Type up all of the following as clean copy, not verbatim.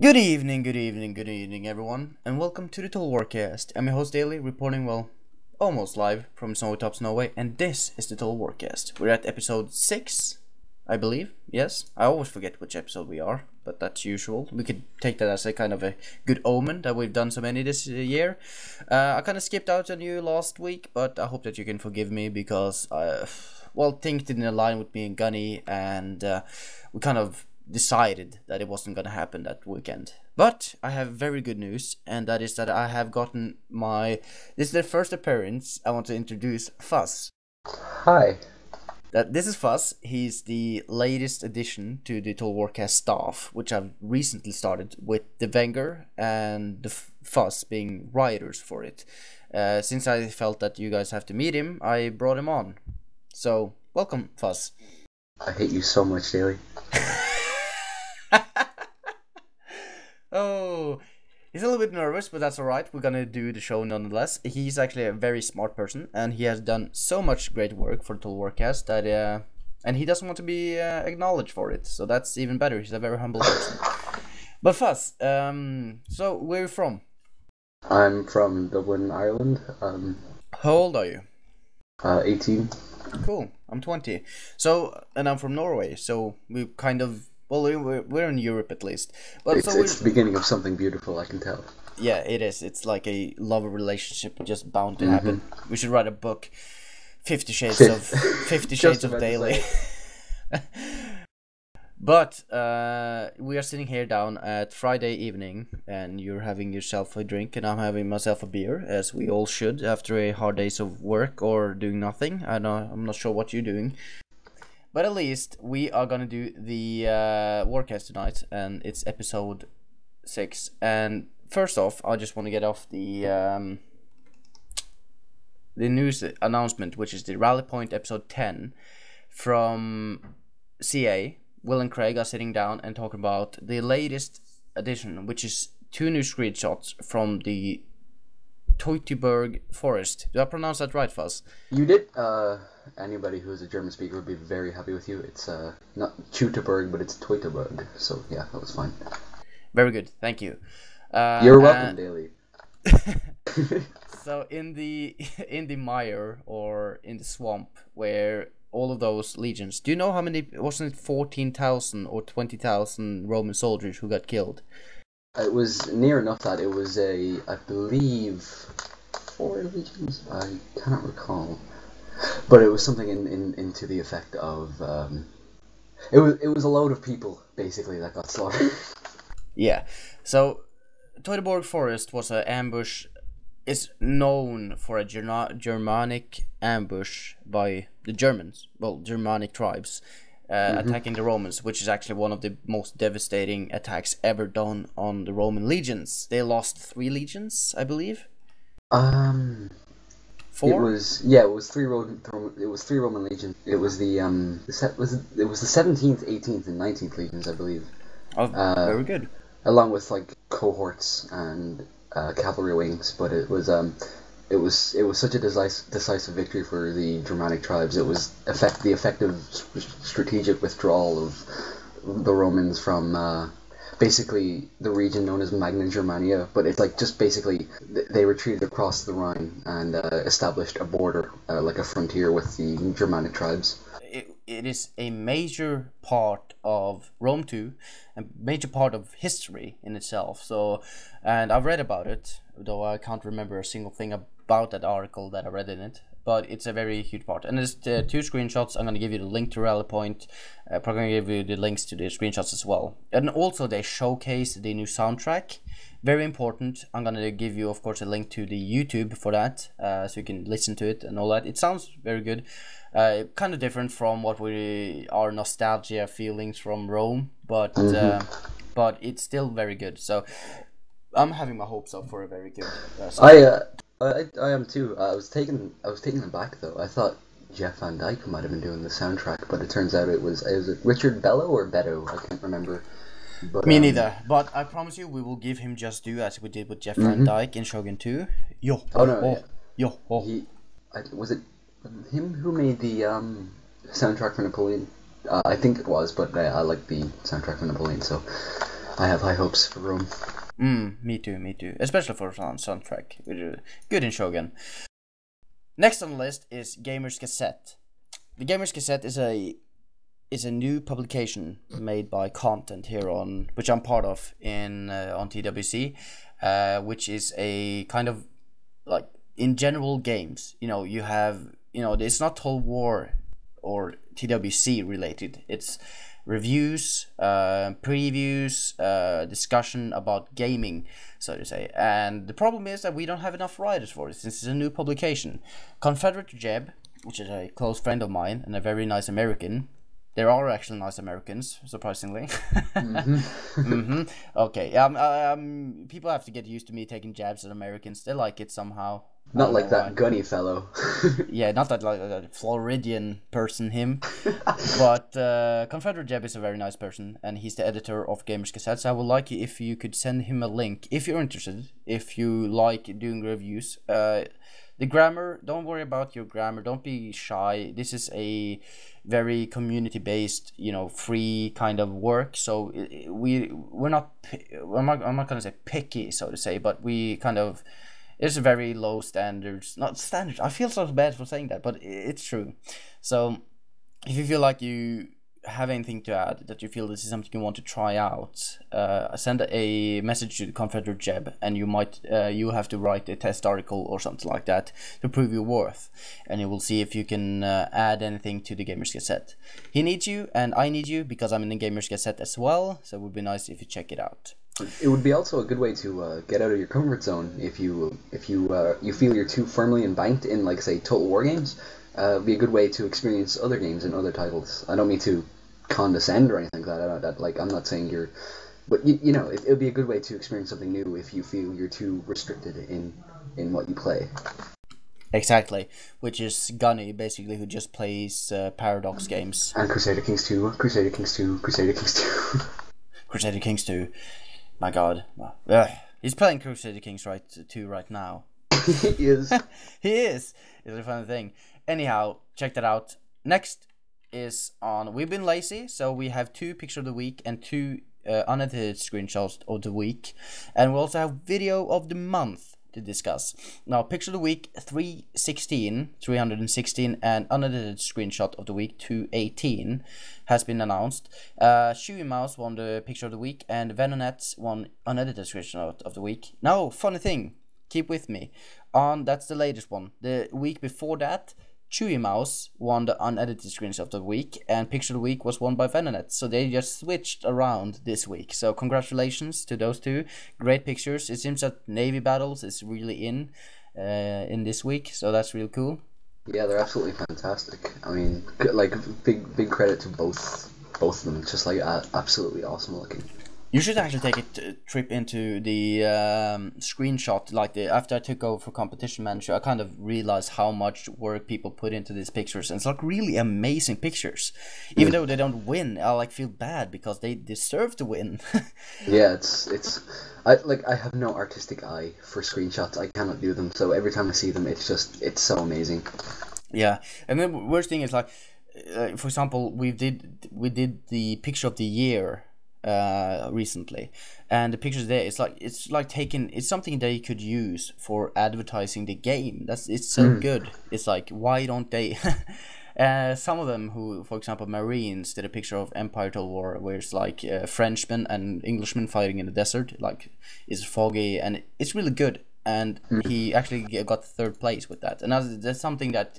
Good evening, good evening, good evening, everyone, and welcome to the Warcast. I'm your host Daily, reporting, almost live from snowy tops Norway, and this is the Warcast. We're at episode 6, I believe. Yes, I always forget which episode we are, but that's usual. We could take that as a kind of a good omen that we've done so many this year. I kind of skipped out on you last week, but I hope that you can forgive me because, things didn't align with me and Gunny, and we kind of decided that it wasn't gonna happen that weekend. But I have very good news, and that is that I have gotten this is the first appearance. I want to introduce Fuzz. Hi. This is Fuzz. He's the latest addition to the Warcast staff, which I've recently started with the Wenger and the Fuzz being writers for it. Since I felt that you guys have to meet him, I brought him on. So, welcome, Fuzz. I hate you so much, Daily. Oh, he's a little bit nervous, but that's alright. We're gonna do the show nonetheless. He's actually a very smart person, and he has done so much great work for the Warcast that, and he doesn't want to be acknowledged for it. So that's even better. He's a very humble person. But Fuzz, so where are you from? I'm from Dublin, Ireland. How old are you? 18. Cool. I'm 20. So, and I'm from Norway. So we kind of. Well, we're in Europe at least. But it's the beginning of something beautiful, I can tell. Yeah, it is. It's like a love relationship just bound to happen. We should write a book, 50 Shades of Daily. But we are sitting here down at Friday evening, and you're having yourself a drink, and I'm having myself a beer, as we all should after a hard days of work or doing nothing. I'm not sure what you're doing. But at least we are gonna do the Warcast tonight, and it's episode 6. And first off, I just want to get off the news announcement, which is the Rally Point episode 10 from CA. Will and Craig are sitting down and talking about the latest edition, which is 2 new screenshots from the Teutoburg forest. Do I pronounce that right, Fuzz? You did. Anybody who is a German speaker would be very happy with you. It's not Teutoburg, but it's Teutoburg. So yeah, that was fine. Very good, thank you. You're welcome, Daily. So in the mire, or in the swamp where all of those legions, do you know how many? Wasn't it 14,000 or 20,000 Roman soldiers who got killed? It was near enough that it was I believe, 4 legions. I cannot recall. But it was something into the effect of it was a load of people basically that got slaughtered. Yeah. So Teutoburg Forest was an ambush. It's known for a Germanic ambush by the Germans, Germanic tribes, attacking the Romans, which is actually one of the most devastating attacks ever done on the Roman legions. They lost 3 legions, I believe. 4? It was 3 Roman legions. It was the 17th, 18th, and 19th legions, I believe. Oh, very good. Along with like cohorts and cavalry wings, but it was such a decisive victory for the Germanic tribes. It was the effective strategic withdrawal of the Romans from basically the region known as Magna Germania, but it's like just basically they retreated across the Rhine and established a border, like a frontier with the Germanic tribes. It is a major part of Rome too, a major part of history in itself. So, and I've read about it, though I can't remember a single thing about that article that I read in it. But it's a very huge part. And there's 2 screenshots. I'm going to give you the link to Rally Point. I'm probably going to give you the links to the screenshots as well. And also they showcase the new soundtrack. Very important. I'm going to give you, of course, a link to the YouTube for that, so you can listen to it and all that. It sounds very good. Kind of different from what our nostalgia feelings from Rome, but it's still very good. So I'm having my hopes up for a very good I am too. I was taken aback though. I thought Jeff Van Dyke might have been doing the soundtrack, but it turns out it was Richard Bello or Beto. I can't remember. But, me neither. But I promise you, we will give him just due as we did with Jeff Van Dyke in Shogun 2. Was it him who made the soundtrack for Napoleon? I think it was, but I like the soundtrack for Napoleon. So I have high hopes for Rome. Me too. Especially for soundtrack. Good in Shogun. Next on the list is Gamer's Cassette. The Gamer's Cassette is a new publication made by Content here on, which I'm part of on TWC, which is a kind of like in general games. You have it's not Total War or TWC related. It's reviews, previews, discussion about gaming, so to say. And the problem is that we don't have enough writers for it, since it's a new publication. Confederate Jeb, which is a close friend of mine and a very nice American. There are actually nice Americans, surprisingly. Okay. People have to get used to me taking jabs at Americans. They like it somehow. Not like that gunny fellow. Yeah, not that like a Floridian person, him. But Confederate Jeb is a very nice person, and he's the editor of Gamers Cassette. So I would like you if you could send him a link if you're interested. If you like doing reviews, the grammar. Don't worry about your grammar. Don't be shy. This is a very community-based, free kind of work. So we're not. I'm not gonna say picky, so to say, but we kind of. It's very low standards. Not standards. I feel so bad for saying that, but it's true. So, if you feel like you have anything to add, that you feel this is something you want to try out, send a message to the Confederate Jeb, and you have to write a test article or something like that to prove your worth, and you will see if you can add anything to the Gamers Cassette. He needs you, and I need you, because I'm in the Gamers Cassette as well. So it would be nice if you check it out. It would be also a good way to get out of your comfort zone if you feel you're too firmly embanked in, like, say, Total War games. It'd be a good way to experience other games and other titles. I don't mean to condescend or anything like that. Like, I'm not saying you're, but it would be a good way to experience something new if you feel you're too restricted in what you play. Exactly, which is Gunny, basically, who just plays Paradox games. And Crusader Kings 2, Crusader Kings 2, Crusader Kings 2. Crusader Kings 2. My god. Ugh. He's playing Crusader Kings 2 right now. He is. He is. It's a fun thing. Anyhow, check that out. Next is on We've Been Lazy, so we have 2 picture of the week and 2 unedited screenshots of the week. And we also have video of the month to discuss. Now, picture of the week 316, and unedited screenshot of the week 218 has been announced. ChewieMuse won the picture of the week, and VENONETTES won unedited screenshot of the week. Now, funny thing, keep with me. That's the latest one. The week before that, ChewieMuse won the unedited screenshot of the week, and picture of the week was won by VENONETTES. So they just switched around this week. So congratulations to those two. Great pictures. It seems that Navy Battles is really in this week, so that's really cool. Yeah, they're absolutely fantastic. I mean, like, big credit to both of them. Just like absolutely awesome looking. You should actually take a trip into the screenshot. Like after I took over for competition manager, I kind of realized how much work people put into these pictures, and it's like really amazing pictures. Even though they don't win, I feel bad because they deserve to win. Yeah, I have no artistic eye for screenshots. I cannot do them. So every time I see them, it's so amazing. Yeah, and the worst thing is for example, we did the picture of the year recently, and the pictures there, it's something they could use for advertising the game. It's so good. It's like, why don't they some of them, who, for example, Marines, did a picture of Empire Total War where it's like Frenchmen and Englishmen fighting in the desert, like it's foggy, and it's really good. And he actually got 3rd place with that. And that's something that,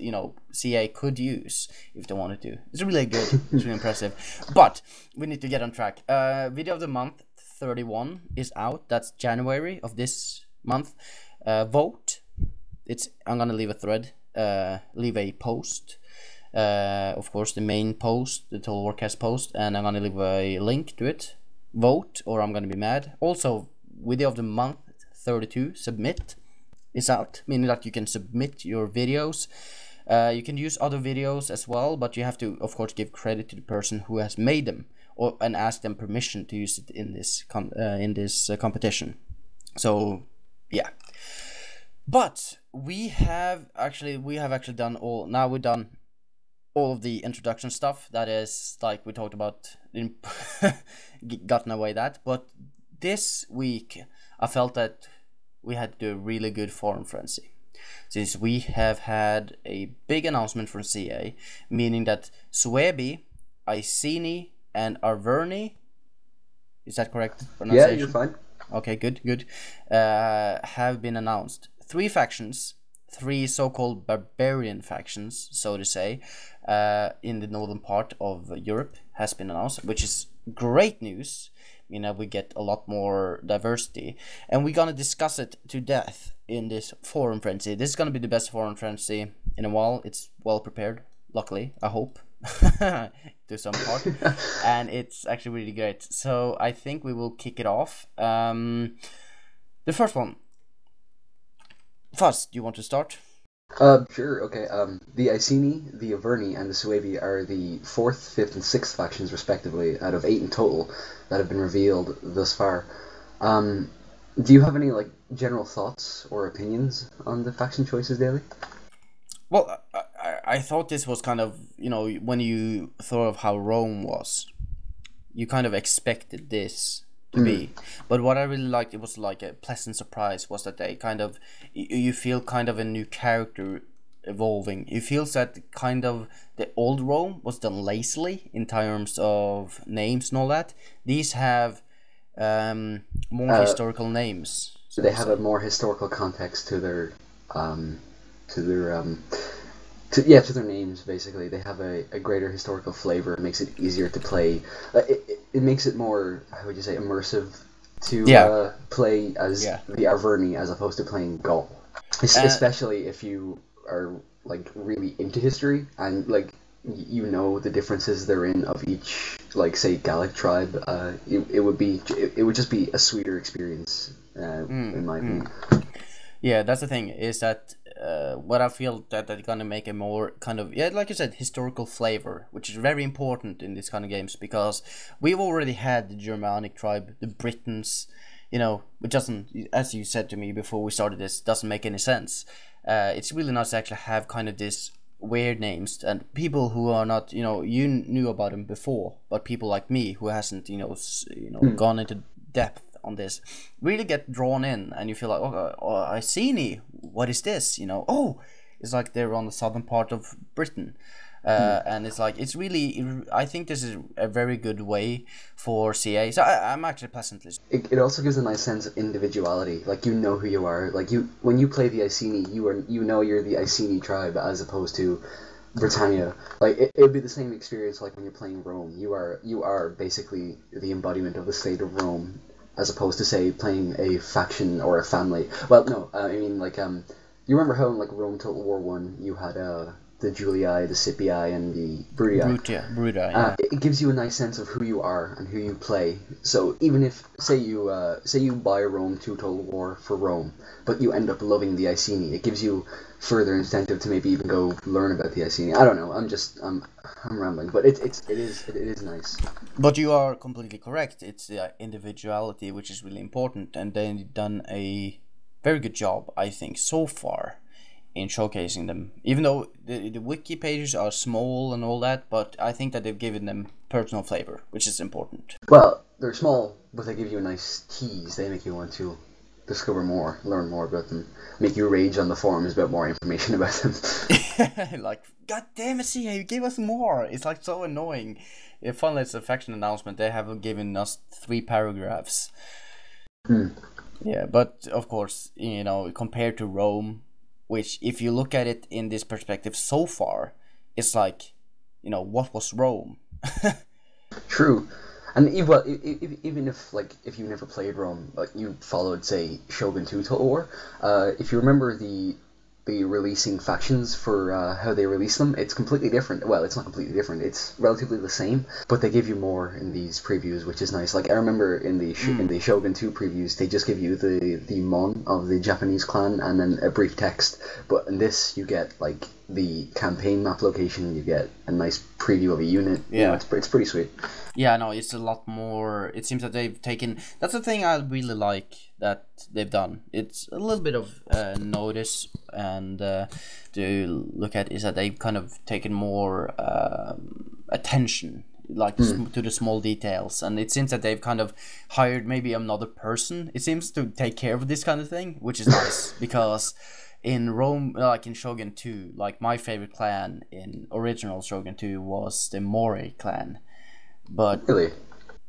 CA could use if they wanted to. It's really good. It's really impressive. But we need to get on track. Video of the month 31 is out. That's January of this month. Vote. I'm gonna leave a thread. Leave a post. Of course, the main post, the Total Warcast post, and I'm gonna leave a link to it. Vote, or I'm gonna be mad. Also, video of the month 32, submit, is out, meaning that you can submit your videos. You can use other videos as well, but you have to, of course, give credit to the person who has made them, and ask them permission to use it in this competition. So yeah, but we have actually done all. Now we're done all of the introduction stuff that is like we talked about gotten away that. But this week I felt that we had to do a really good forum frenzy, since we have had a big announcement from CA, meaning that Suebi, Iceni, and Arverni, is that correct pronunciation? Yeah, you're fine. Okay, good. Have been announced. 3 factions, 3 so-called Barbarian factions, so to say, in the northern part of Europe has been announced, which is great news. You know, we get a lot more diversity, and we're gonna discuss it to death in this forum frenzy. This is gonna be the best forum frenzy in a while. It's well prepared, luckily, I hope, to some part, and it's actually really great. So I think we will kick it off. The first one. First, do you want to start? Sure, okay. The Iceni, the Arverni, and the Suebi are the 4th, 5th, and 6th factions, respectively, out of 8 in total that have been revealed thus far. Do you have any, like, general thoughts or opinions on the faction choices, Daly? Well, I thought this was kind of, you know, when you thought of how Rome was, you kind of expected this to be. But what I really liked, it was like a pleasant surprise, was that they kind of, you feel kind of a new character evolving. It feels that kind of the old Rome was done lazily in terms of names and all that. These have more historical names. So they have a more historical context to their to their names. Basically, they have a greater historical flavor. It makes it easier to play. It makes it more, how would you say, immersive to play as the Arverni as opposed to playing Gaul. Especially if you are like really into history and like you know the differences therein of each, like, say, Gallic tribe. It would just be a sweeter experience in my opinion. Yeah, that's the thing, is that what I feel that they're gonna make a more kind of, like you said, historical flavor, which is very important in these kind of games, because we've already had the Germanic tribe, the Britons, you know, which doesn't, as you said to me before we started this, doesn't make any sense. It's really nice to actually have kind of this weird names, and people who are not, you know, you knew about them before, but people like me who hasn't, gone into depth on this, really get drawn in, and you feel like, oh, Iceni, what is this? You know, oh, it's like they're on the southern part of Britain, and it's like, it's really, I think this is a very good way for CA. So I'm actually pleasantly. It also gives a nice sense of individuality. Like, you know who you are. Like, when you play the Iceni, you know you're the Iceni tribe as opposed to Britannia. Like, it would be the same experience like when you're playing Rome. You are basically the embodiment of the state of Rome, as opposed to, say, playing a faction or a family. Well, no, I mean, like, you remember how in, like, Rome Total War 1, you had, the Julii, the Scipii, and the Brutii. Yeah. It gives you a nice sense of who you are and who you play. So even if, say you buy Rome 2 Total War for Rome, but you end up loving the Iceni, it gives you further incentive to maybe even go learn about the Iceni. I don't know. I'm rambling, but it is nice. But you are completely correct. It's the individuality which is really important, and they've done a very good job, I think, so far in showcasing them. Even though the wiki pages are small and all that, but I think that they've given them personal flavor, which is important. Well, they're small, but they give you a nice tease. They make you want to discover more, learn more about them, make you rage on the forums about more information about them. Like, god damn it, CA, you gave us more! It's like so annoying. If finally it's a faction announcement, they have given us 3 paragraphs. Yeah, but of course, you know, compared to Rome, which, if you look at it in this perspective so far, it's like, you know, what was Rome? True. And even if you never played Rome, but you followed, say, Shogun 2 Total War, if you remember the releasing factions for how they release them, it's completely different. Well, it's not completely different. It's relatively the same, but they give you more in these previews, which is nice. Like, I remember in the Shogun 2 previews, they just give you the mon of the Japanese clan and then a brief text. But in this, you get like the campaign map location. You get a nice preview of a unit. Yeah. You know, it's pretty sweet. Yeah, no, it's a lot more. It seems that they've taken. That's the thing I really like that they've done. It's a little bit of notice and to look at is that they've kind of taken more attention, like to the small details, and it seems that they've kind of hired maybe another person. It seems to take care of this kind of thing, which is nice because. In Rome, like in Shogun 2, like my favorite clan in original Shogun 2 was the Mori clan. But Really?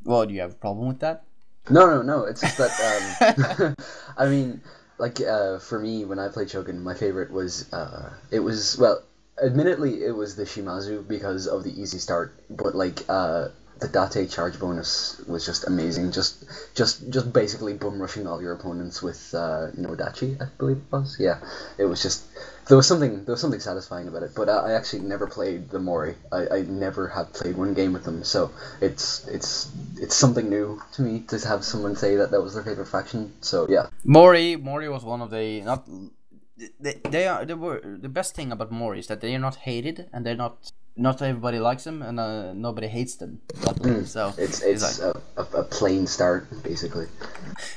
well, do you have a problem with that? No. It's just that I mean, like for me, when I played Shogun, my favorite was it was well, admittedly, it was the Shimazu because of the easy start, but like the Date charge bonus was just amazing. Just basically bum rushing all your opponents with Dachi, I believe it was. Yeah, it was just there was something satisfying about it. But I actually never played the Mori. I never have played one game with them, so it's something new to me to have someone say that was their favorite faction. So yeah, Mori was one of the not. They were the best thing about Mori is that they are not hated and they're not everybody likes them and nobody hates them. So it's like, a plain start basically.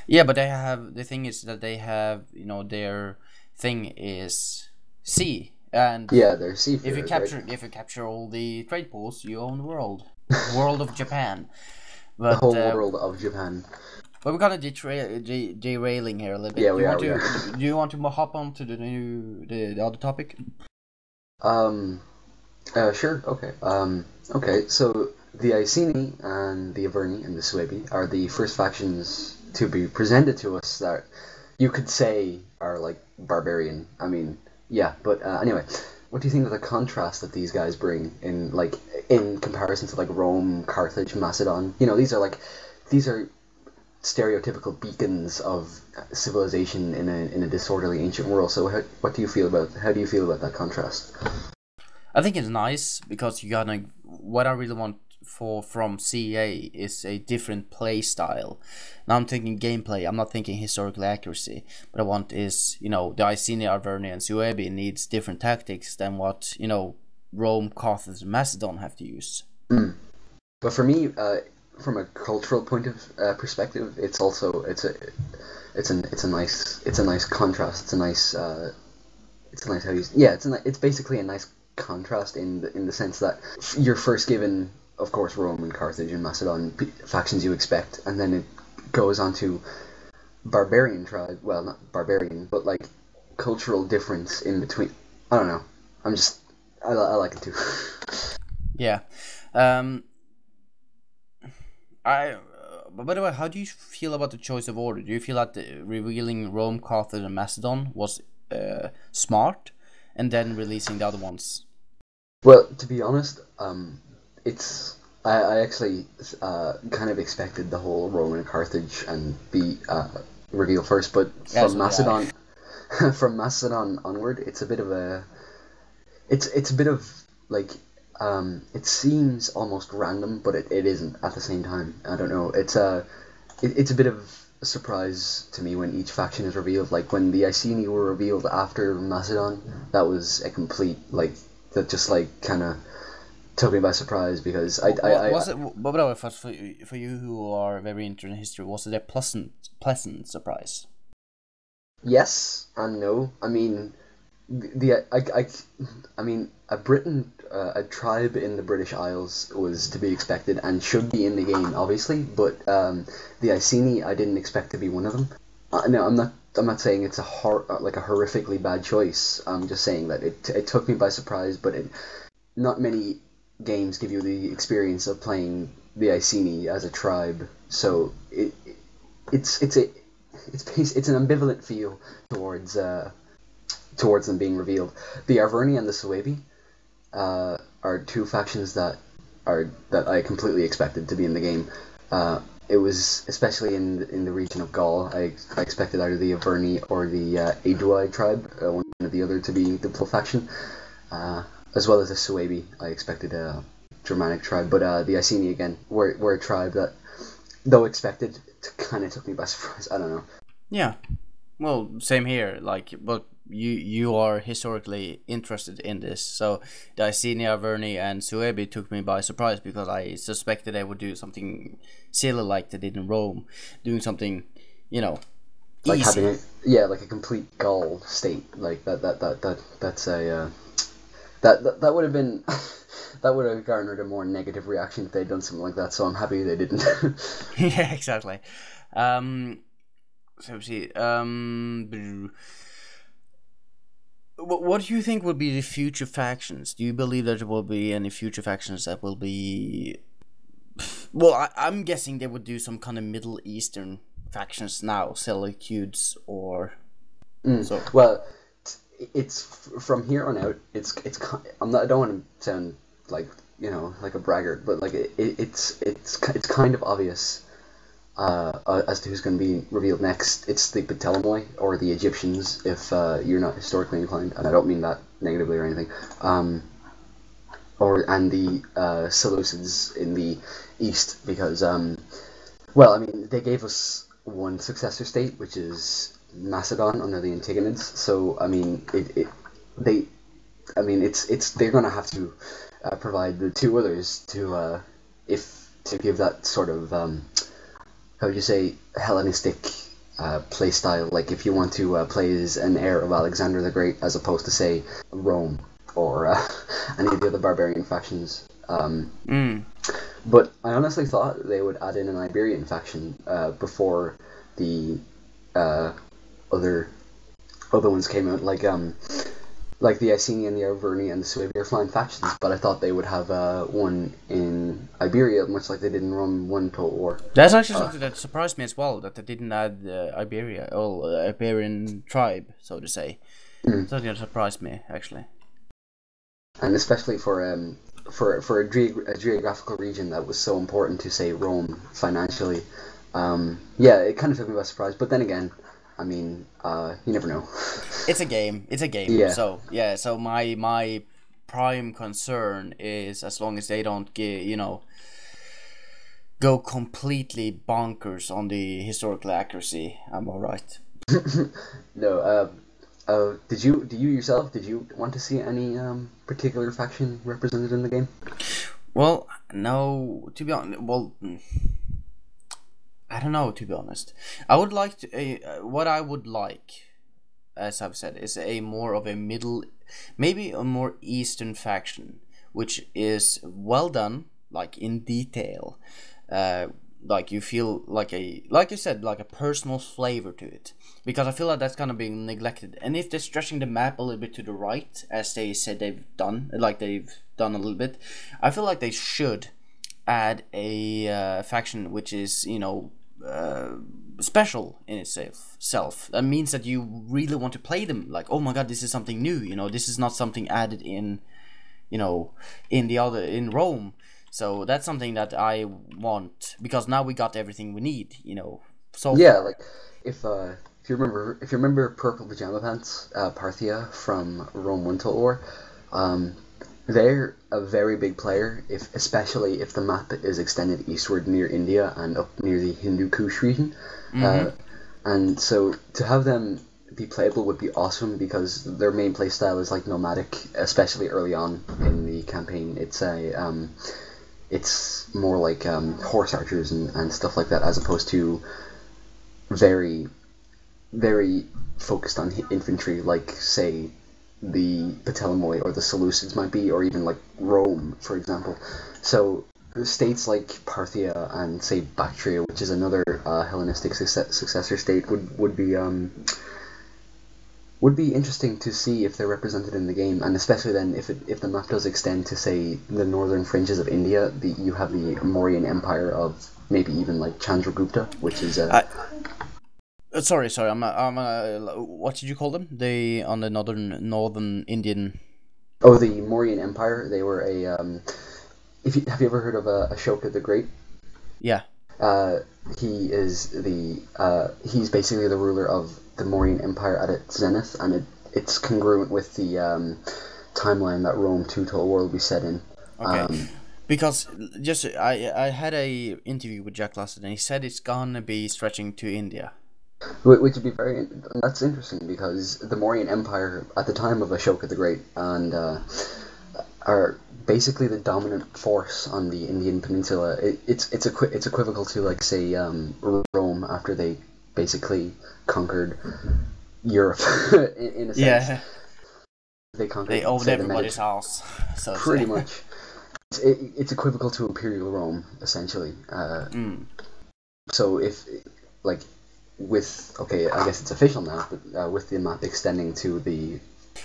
Yeah, but the thing is that they have their thing is sea and yeah, they're sea. If you capture all the trade pools, you own the world of Japan. But, the whole world of Japan. But we're kind of derailing here a little bit. Yeah, we are. Do you want to hop on to the other topic? Sure. Okay. Okay. So the Iceni and the Arverni and the Suebi are the first factions to be presented to us that you could say are like barbarian. I mean, yeah. But anyway, what do you think of the contrast that these guys bring in comparison to like Rome, Carthage, Macedon? These are stereotypical beacons of civilization in a disorderly ancient world. So how do you feel about that contrast? I think it's nice because what I really want from CEA is a different play style. Now I'm thinking gameplay. I'm not thinking historical accuracy. What I want is the Iceni, Arverni, and Suebi needs different tactics than what Rome, Carthage, and Macedon have to use. But for me, from a cultural point of perspective, it's a nice contrast. It's basically a nice contrast in the sense that you're first given, of course, Rome and Carthage and Macedon factions you expect, and then it goes on to barbarian tribe. Well, not barbarian, but like cultural difference in between. I don't know. I like it too. Yeah. By the way, how do you feel about the choice of order? Do you feel that revealing Rome, Carthage, and Macedon was smart, and then releasing the other ones? Well, to be honest, I actually kind of expected the whole Rome and Carthage and the reveal first, but from Macedon, from Macedon onward, it's a bit of like. It seems almost random, but it isn't at the same time. I don't know. It's a bit of a surprise to me when each faction is revealed. Like when the Iceni were revealed after Macedon, that was a complete that just kind of took me by surprise because for you who are very interested in history, was it a pleasant surprise? Yes and no. I mean, a tribe in the British Isles was to be expected and should be in the game, obviously. But the Iceni, I didn't expect to be one of them. No, I'm not saying it's a horrifically bad choice. I'm just saying that it took me by surprise. But not many games give you the experience of playing the Iceni as a tribe. So it's an ambivalent feel towards them being revealed. The Arverni and the Suebi are two factions that I completely expected to be in the game. It was especially in the region of Gaul. I expected either the Arverni or the Aedui tribe, one or the other, to be the full faction, as well as the Suebi. I expected a Germanic tribe, but the Iceni again were a tribe that, though expected, kind of took me by surprise. I don't know. Yeah, well, same here. But you are historically interested in this. So the Iceni, Arverni, and Suebi took me by surprise because I suspected they would do something silly like they did in Rome, doing something, like easy. having like a complete Gaul state, like that's a that would have been that would have garnered a more negative reaction if they'd done something like that. So I'm happy they didn't. Yeah, exactly. So see, what do you think will be the future factions? Do you believe that there will be any future factions that will be? Well, I'm guessing they would do some kind of Middle Eastern factions now, Seleucids or. So. Well, it's from here on out. I don't want to sound like like a braggart, but like it's kind of obvious. As to who's going to be revealed next, it's the Ptolemoi or the Egyptians, if you're not historically inclined, and I don't mean that negatively or anything. And the Seleucids in the east, because they gave us one successor state, which is Macedon under the Antigonids. So they're going to have to provide the two others to give that sort of how would you say, Hellenistic play style. Like if you want to play as an heir of Alexander the Great, as opposed to say Rome or any of the other barbarian factions. But I honestly thought they would add in an Iberian faction before the other ones came out, like the Iceni and the Arverni and the Suebi are flying factions, but I thought they would have one in Iberia, much like they did in Rome 1 Total War. That's actually something that surprised me as well, that they didn't add Iberia, or Iberian tribe, so to say. Something that surprised me, actually. And especially for a geographical region that was so important to, say, Rome financially. It kind of took me by surprise, but then again, I mean, you never know. It's a game. Yeah. So my prime concern is, as long as they don't go completely bonkers on the historical accuracy, I'm all right. No. Did you yourself? Did you want to see any particular faction represented in the game? Well, no. To be honest, I don't know, to be honest. I would like to. What I would like, as I've said, is a more of a maybe a more Eastern faction, which is well done, like in detail. Like you feel like you said, like a personal flavor to it. Because I feel like that's kind of being neglected. And if they're stretching the map a little bit to the right, as they said they've done a little bit, I feel like they should add a faction which is special in itself. That means that you really want to play them. Like, oh my god, this is something new. This is not something added in in Rome. So that's something that I want, because now we got everything we need. So yeah, far. like if you remember Purple Pajama Pants, Parthia from Rome 1 Total War, they're a very big player, especially if the map is extended eastward near India and up near the Hindu Kush region. And so to have them be playable would be awesome, because their main play style is like nomadic, especially early on in the campaign. It's more like horse archers and stuff like that, as opposed to very, very focused on infantry, like, say, the Ptolemoi or the Seleucids might be, or even like Rome, for example. So states like Parthia and, say, Bactria, which is another Hellenistic successor state, would be interesting to see if they're represented in the game, and especially then if the map does extend to, say, the northern fringes of India. You have the Mauryan Empire of maybe even like Chandragupta, which is Sorry. What did you call them? On the northern Indian. Oh, the Mauryan Empire. They were a. Have you ever heard of Ashoka the Great? Yeah. He's basically the ruler of the Mauryan Empire at its zenith, and it's congruent with the timeline that Rome 2 Total War will be set in. Okay. Because I had a interview with Jack Lasseter, and he said it's gonna be stretching to India. Which would be very. That's interesting because the Mauryan Empire at the time of Ashoka the Great and are basically the dominant force on the Indian Peninsula. It's equivocal to like say Rome after they basically conquered Europe in a sense. Yeah, They conquered they owned say the everybody's Mediterranean. house, so to Pretty say. much. It's equivocal to Imperial Rome essentially. So if like with okay, I guess it's official now, but with the map extending to the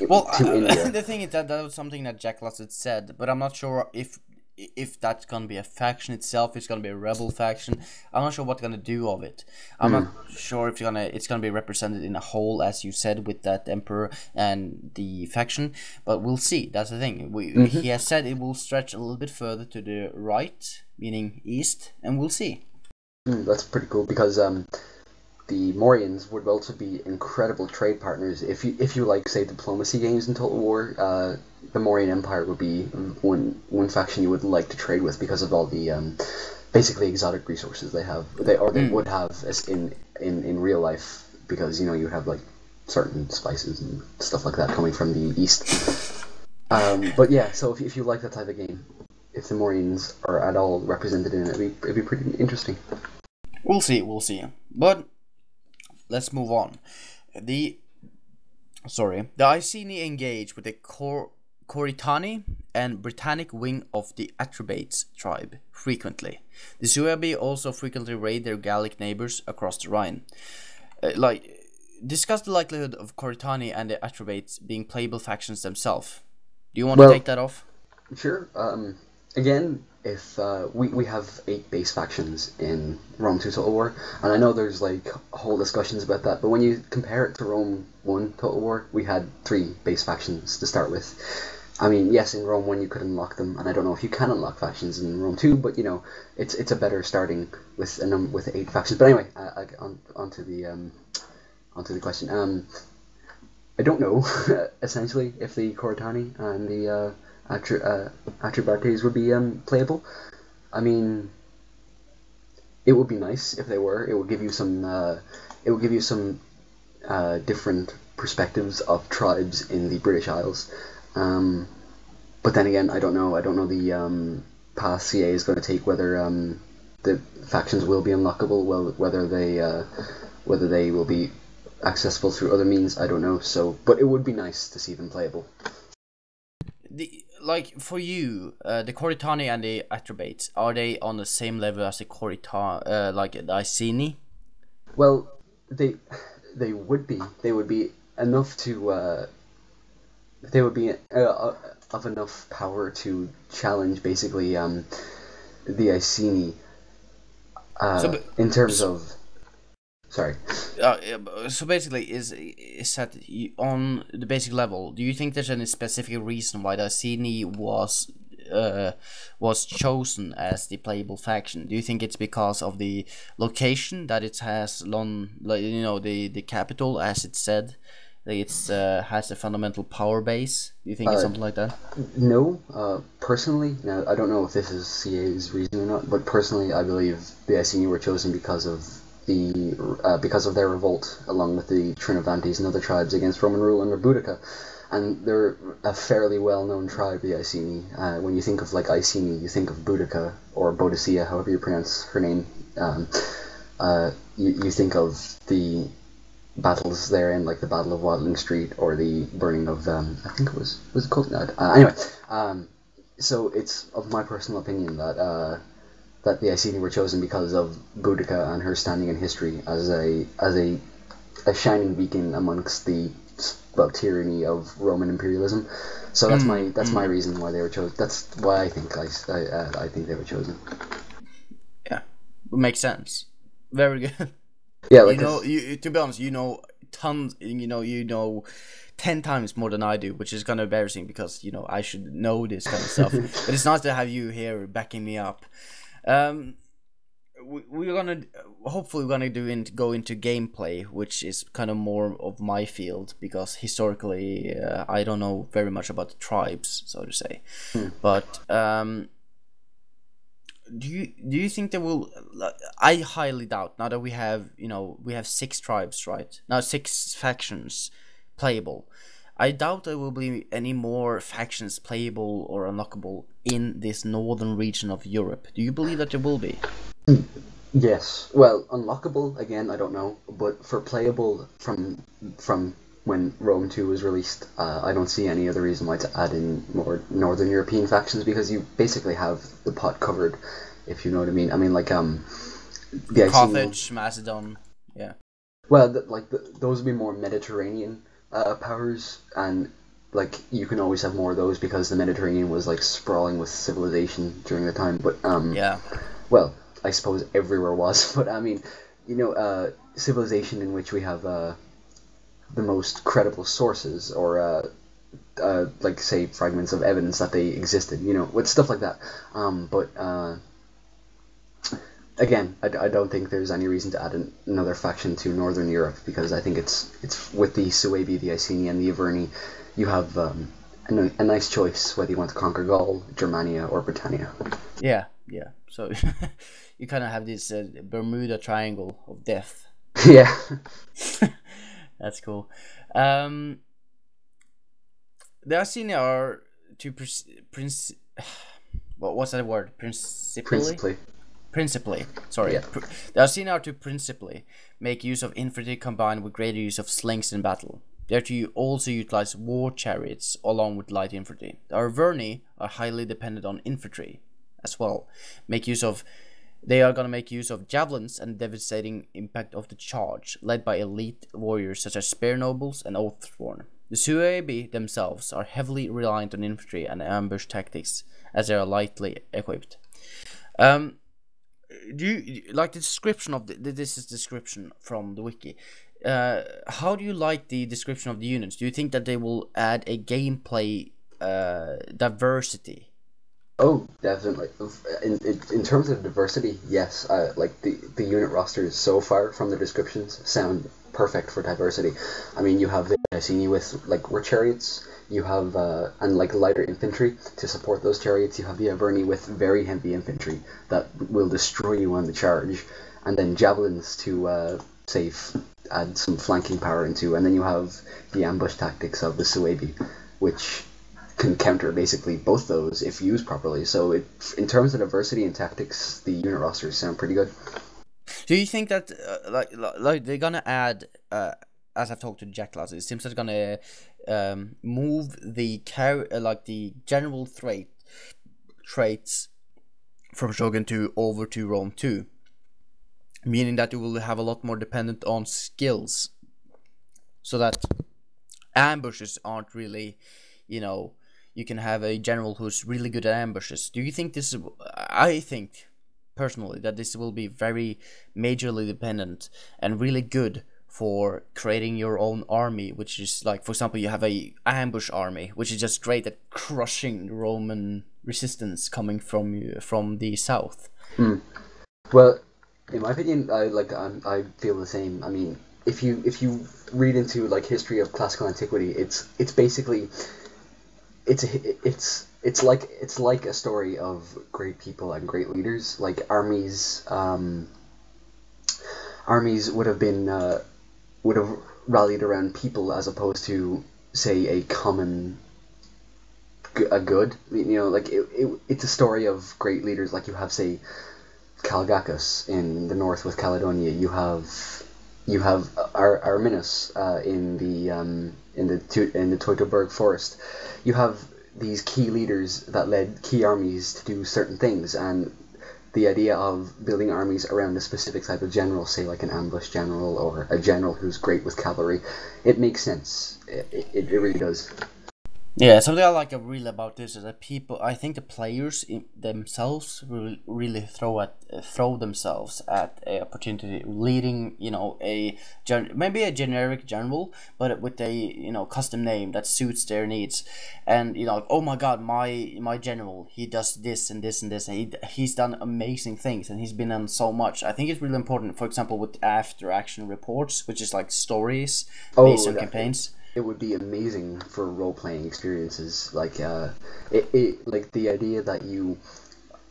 Well, to India. the thing is that that was something that Jack Lasset said, but I'm not sure if that's gonna be a faction itself. It's gonna be a rebel faction. I'm not sure what they're gonna do of it. I'm not sure if it's gonna be represented in a whole, as you said, with that emperor and the faction. But we'll see. That's the thing. He has said it will stretch a little bit further to the right, meaning east, and we'll see. That's pretty cool because the Mauryans would also be incredible trade partners. If you like say diplomacy games in Total War, the Mauryan Empire would be one faction you would like to trade with because of all the basically exotic resources they have. They would have as in real life because you have like certain spices and stuff like that coming from the east. But yeah, so if you like that type of game, if the Mauryans are at all represented in it, it'd be pretty interesting. We'll see. But let's move on. The Iceni engage with the Coritani and Britannic wing of the Atrebates tribe frequently. The Suebi also frequently raid their Gallic neighbors across the Rhine. Discuss the likelihood of Coritani and the Atrebates being playable factions themselves. Do you want to take that off? Sure. Again, if we have 8 base factions in Rome 2 Total War, and I know there's like whole discussions about that, but when you compare it to Rome 1 Total War, we had 3 base factions to start with. I mean, yes, in Rome 1 you could unlock them, and I don't know if you can unlock factions in Rome 2, but it's a better starting with with 8 factions. But anyway, onto the question. I don't know essentially if the Coritani and the Atrebates would be playable. I mean, it would be nice if they were. It would give you some. It would give you some different perspectives of tribes in the British Isles. But then again, I don't know. I don't know the path CA is going to take. Whether the factions will be unlockable. Well, whether they will be accessible through other means. I don't know. But it would be nice to see them playable. For you, the Coritani and the Atrebates, are they on the same level as the like the Iceni? Well, they would be. They would be enough to. They would be of enough power to challenge basically the Iceni. In terms of. Sorry. So basically, is that on the basic level? Do you think there's any specific reason why the Iceni was chosen as the playable faction? Do you think it's because of the location that it has the capital, as it said, that it's has a fundamental power base? Do you think it's something like that? No, personally, now I don't know if this is CA's reason or not, but personally, I believe the Iceni were chosen because of their revolt, along with the Trinovantes and other tribes against Roman rule under Boudica, and they're a fairly well-known tribe, the Iceni. When you think of like Iceni, you think of Boudica or Boadicea, however you pronounce her name. You think of the battles therein, like the Battle of Watling Street or the burning of I think it was it called anyway. So it's of my personal opinion that the Iceni were chosen because of Boudica and her standing in history as a shining beacon amongst the tyranny of Roman imperialism. So that's my reason why they were chosen. That's why I think I think they were chosen. Yeah, makes sense. Very good. Yeah, like to be honest, tons. You know 10 times more than I do, which is kind of embarrassing because I should know this kind of stuff. But it's nice to have you here backing me up. We're gonna hopefully go into gameplay, which is kind of more of my field because historically I don't know very much about the tribes, so to say. But do you think they will? I highly doubt. Now that we have we have 6 tribes, right? Now 6 factions playable. I doubt there will be any more factions playable or unlockable in this northern region of Europe. Do you believe that there will be? Yes. Well, unlockable again, I don't know, but for playable from when Rome 2 was released, I don't see any other reason why to add in more Northern European factions because you basically have the pot covered, if you know what I mean. I mean, like the Carthage, Macedon, yeah. Well, those would be more Mediterranean powers, and like you can always have more of those because the Mediterranean was like sprawling with civilization during the time. But yeah. Well, I suppose everywhere was, but I mean, civilization in which we have the most credible sources or like say fragments of evidence that they existed, with stuff like that. But again, I don't think there's any reason to add another faction to Northern Europe because I think it's with the Suebi, the Iceni, and the Arverni, you have a nice choice whether you want to conquer Gaul, Germania, or Britannia. Yeah. So you kind of have this Bermuda Triangle of death. Yeah. That's cool. The Iceni are to what's that word? Principally, sorry. Yeah. The Iceni are to principally make use of infantry combined with greater use of slings in battle. They are to also utilize war chariots along with light infantry. The Arverni are highly dependent on infantry as well. They are going to make use of javelins and devastating impact of the charge, led by elite warriors such as spear nobles and oathsworn. The Suebi themselves are heavily reliant on infantry and ambush tactics, as they are lightly equipped. Do you like the description of this is description from the wiki? How do you like the description of the units? Do you think that they will add a gameplay diversity? Oh, definitely. In terms of diversity, yes. Like the unit rosters so far from the descriptions sound perfect for diversity. I mean, you have the Iceni with like war chariots. You have and like lighter infantry to support those chariots. You have the Arverni with very heavy infantry that will destroy you on the charge, and then javelins to add some flanking power into. And then you have the ambush tactics of the Suebi, which can counter basically both those if used properly. So in terms of diversity and tactics, the unit rosters sound pretty good. Do you think that like they're gonna add as I've talked to Jack last, it seems they're gonna move the the general traits from Shogun 2 over to Rome 2, meaning that you will have a lot more dependent on skills, so that ambushes aren't really, you can have a general who's really good at ambushes. Do you think this is... I think, personally, that this will be very majorly dependent and really good for creating your own army, which is like, for example, you have a ambush army, which is just great at crushing Roman resistance coming from the south. Well, in my opinion, I feel the same. I mean, if you read into like history of classical antiquity, it's basically... It's like a story of great people and great leaders. Like armies would have rallied around people as opposed to say a good. It's a story of great leaders. Like you have say Calgacus in the north with Caledonia. You have Arminus in the Teutoburg forest. You have these key leaders that led key armies to do certain things, and the idea of building armies around a specific type of general, say like an ambush general or a general who's great with cavalry, it makes sense. It really does. Yeah, something I like really about this is that I think the players themselves will really throw themselves at a opportunity, leading, maybe a generic general, but with a, custom name that suits their needs. And, oh my god, my general, he does this and this and this, and he's done amazing things, and he's been on so much. I think it's really important, for example, with after action reports, which is like stories based on campaigns. It would be amazing for role-playing experiences, like like the idea that you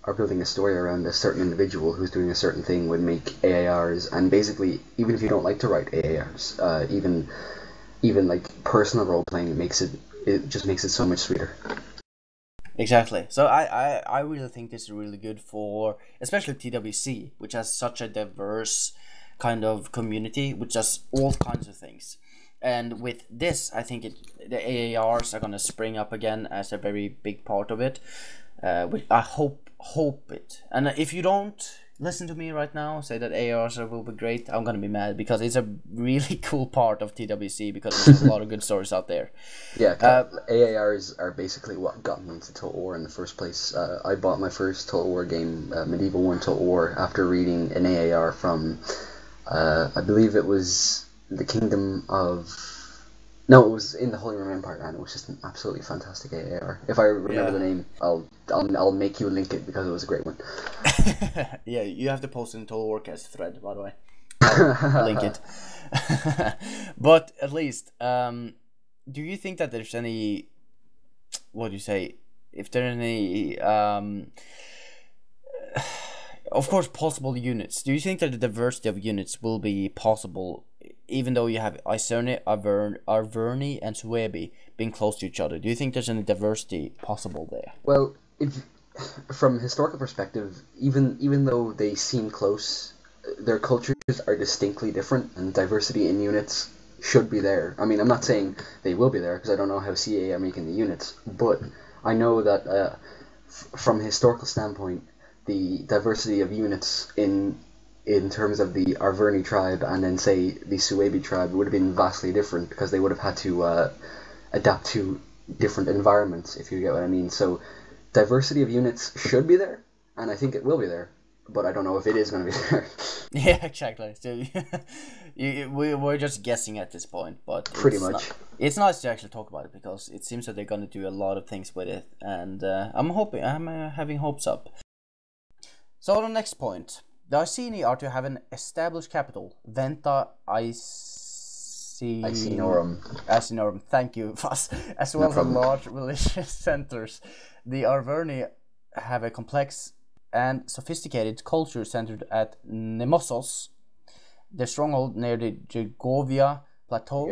are building a story around a certain individual who's doing a certain thing would make AARs, and basically, even if you don't like to write AARs, even like personal role playing, it just makes it so much sweeter. Exactly. So I really think this is really good for especially TWC, which has such a diverse kind of community, which does all kinds of things. And with this, I think the AARs are gonna spring up again as a very big part of it. Which I hope it. And if you don't listen to me right now, say that AARs will be great, I'm gonna be mad, because it's a really cool part of TWC, because there's a lot of good stories out there. Yeah, AARs are basically what got me into Total War in the first place. I bought my first Total War game, Medieval 1 Total War, after reading an AAR from, I believe it was the Kingdom of... No, it was in the Holy Roman Empire, and it was just an absolutely fantastic AAR. If I remember the name, I'll make you link it, because it was a great one. Yeah, you have to post it in Total Warcast thread, by the way. I'll link it. But at least, do you think that there's any... What do you say? If there are any... of course, possible units. Do you think that the diversity of units will be possible, even though you have Iceni, Arverni, and Suebi being close to each other? Do you think there's any diversity possible there? Well, from a historical perspective, even though they seem close, their cultures are distinctly different, and diversity in units should be there. I mean, I'm not saying they will be there, because I don't know how CA are making the units, but I know that from a historical standpoint, the diversity of units in terms of the Arverni tribe and then, say, the Suebi tribe would have been vastly different, because they would have had to adapt to different environments, if you get what I mean. So diversity of units should be there, and I think it will be there, but I don't know if it is going to be there. Yeah, exactly. So we're just guessing at this point, but pretty much. It's nice to actually talk about it, because it seems that they're going to do a lot of things with it, and I'm having hopes up. So the next point. The Iceni are to have an established capital, Venta Icenorum, thank you, Fass, as well as large religious centers. The Arverni have a complex and sophisticated culture centered at Nemossos, the stronghold near the Gergovia Plateau.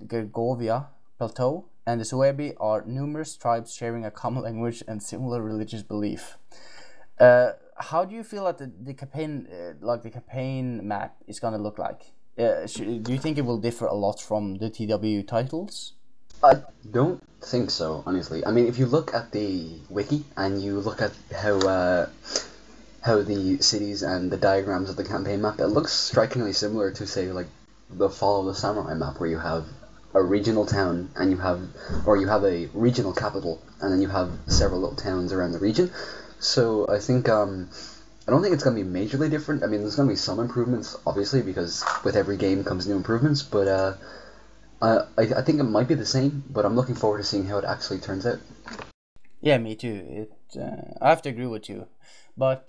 Gergovia Plateau, and the Suebi are numerous tribes sharing a common language and similar religious belief. How do you feel that the campaign, the campaign map, is gonna look like? Do you think it will differ a lot from the TW titles? I don't think so, honestly. I mean, if you look at the wiki and you look at how the cities and the diagrams of the campaign map, it looks strikingly similar to, say, like the Fall of the Samurai map, where you have a regional town and you have a regional capital, and then you have several little towns around the region. So I think I don't think it's going to be majorly different. I mean, there's going to be some improvements, obviously, because with every game comes new improvements, but I think it might be the same, but I'm looking forward to seeing how it actually turns out. Yeah, me too. I have to agree with you, but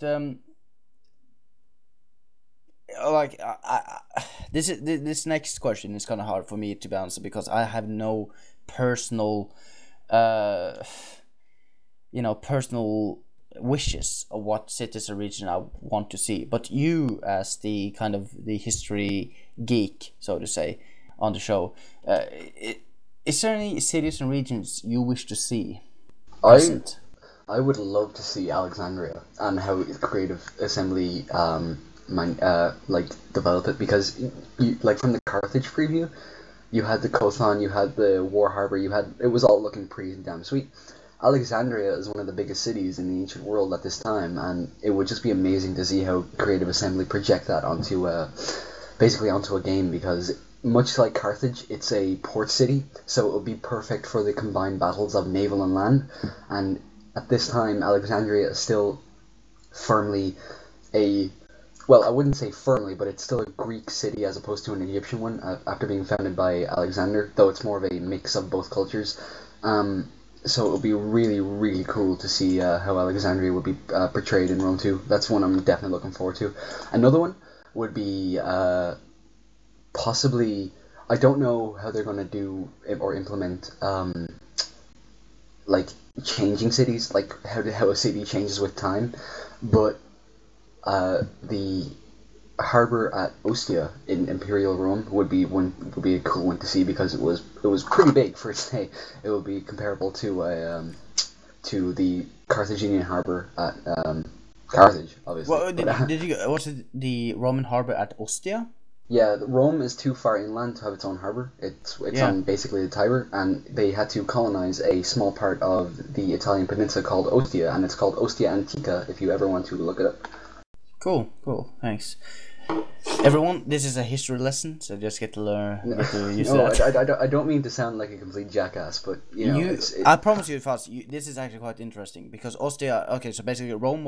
this next question is kind of hard for me to answer, because I have no personal personal wishes of what cities or region I want to see. But you, as the kind of the history geek, so to say, on the show, is there any cities and regions you wish to see present? I would love to see Alexandria and how Creative Assembly develop it, because from the Carthage preview, you had the Kothan, you had the War Harbor, it was all looking pretty damn sweet. Alexandria is one of the biggest cities in the ancient world at this time, and it would just be amazing to see how Creative Assembly project that onto a game, because much like Carthage, it's a port city, so it would be perfect for the combined battles of naval and land. And at this time, Alexandria is still firmly I wouldn't say firmly, but it's still a Greek city as opposed to an Egyptian one, after being founded by Alexander, though it's more of a mix of both cultures. So it would be really, really cool to see how Alexandria would be portrayed in Rome 2. That's one I'm definitely looking forward to. Another one would be possibly, I don't know how they're going to do or implement like changing cities, like how a city changes with time, but the harbor at Ostia in Imperial Rome would be a cool one to see because it was pretty big for its day. It would be comparable to the Carthaginian harbor at Carthage, obviously. Well, was it the Roman harbor at Ostia? Yeah, Rome is too far inland to have its own harbor. It's on basically the Tiber, and they had to colonize a small part of the Italian peninsula called Ostia, and it's called Ostia Antica if you ever want to look it up. Cool, thanks. Everyone, this is a history lesson, so just get to use that. I don't mean to sound like a complete jackass, but you know, I promise you, fast. This is actually quite interesting because Ostia. Okay, so basically, Rome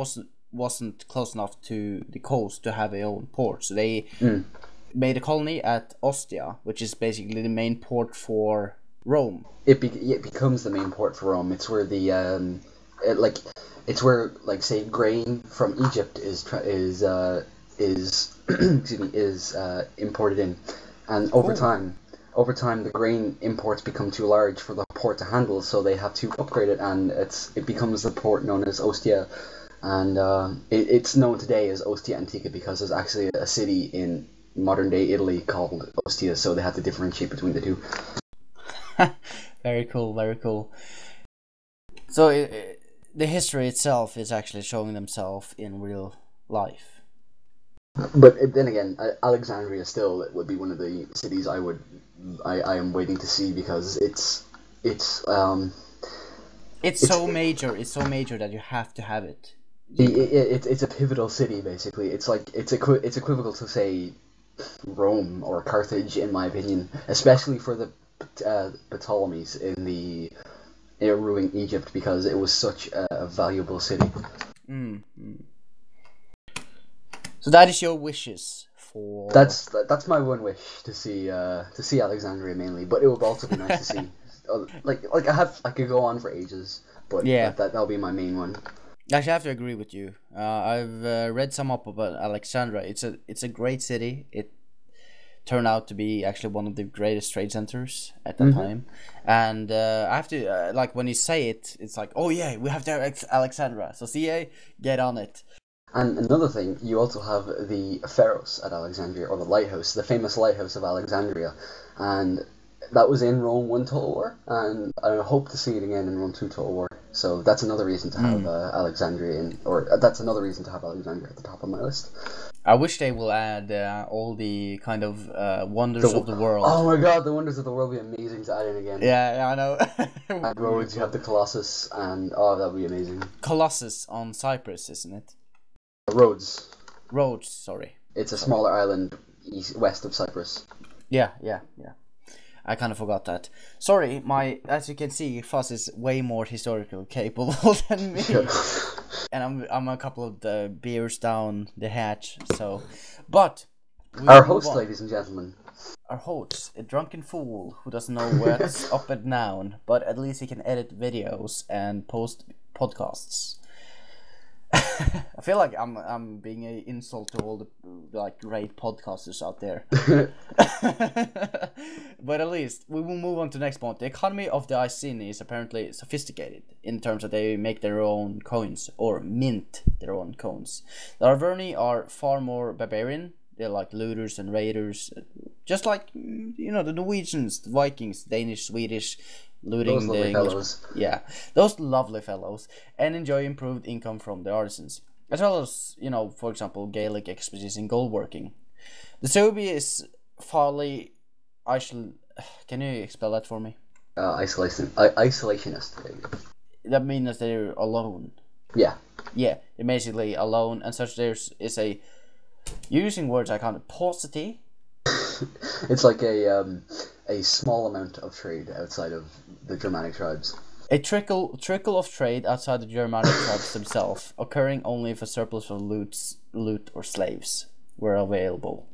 wasn't close enough to the coast to have their own port, so they made a colony at Ostia, which is basically the main port for Rome. It becomes the main port for Rome. It's where the it's where, like, say, grain from Egypt is imported in, and over time the grain imports become too large for the port to handle, so they have to upgrade it, and it becomes the port known as Ostia, and it's known today as Ostia Antica because there's actually a city in modern day Italy called Ostia, so they have to differentiate between the two. Very cool. So the history itself is actually showing themselves in real life. But then again, Alexandria still would be one of the cities I am waiting to see because it's so major. It's so major that you have to have it. It's a pivotal city basically. It's equivocal to, say, Rome or Carthage in my opinion, especially for the Ptolemies in ruling Egypt because it was such a valuable city. So that is your wishes for. That's my one wish to see Alexandria mainly, but it would also be nice to see. I could go on for ages, but yeah, that'll be my main one. Actually, I have to agree with you. I've read some up about Alexandria. It's a great city. It turned out to be actually one of the greatest trade centers at that time, and I have to like when you say it, it's like, oh yeah, we have to Alexandria. So CA, get on it. And another thing, you also have the Pharos at Alexandria, or the lighthouse, the famous lighthouse of Alexandria, and that was in Rome 1 Total War, and I hope to see it again in Rome 2 Total War. So that's another reason to have Alexandria that's another reason to have Alexandria at the top of my list. I wish they will add all the kind of wonders of the world. Oh my god, the wonders of the world would be amazing to add in again. Yeah, I know. At Rhodes, you have the Colossus, and that would be amazing. Colossus on Cyprus, isn't it? Rhodes, sorry. It's a smaller island west of Cyprus. Yeah. I kind of forgot that. Sorry, as you can see, Fuzz is way more historical capable than me. And I'm a couple of the beers down the hatch, so. But our host, ladies and gentlemen. Our host, a drunken fool who doesn't know what's up and down, but at least he can edit videos and post podcasts. I feel like I'm being an insult to all the great podcasters out there. But at least we will move on to the next point. The economy of the Iceni is apparently sophisticated in terms that they make their own coins or mint their own coins. The Arverni are far more barbarian. They're like looters and raiders, just like the Norwegians, the Vikings, Danish, Swedish. Looting the English fellows. Yeah, those lovely fellows, and enjoy improved income from the artisans, as well as for example, Gaelic expertise in gold working. The Suebi is fairly Can you spell that for me? Isolationist. That means they're alone. Yeah, they're basically alone, and such. There's is a using words I can't paucity. It's like a small amount of trade outside of the Germanic tribes. A trickle of trade outside the Germanic tribes themselves, occurring only if a surplus of loot or slaves were available.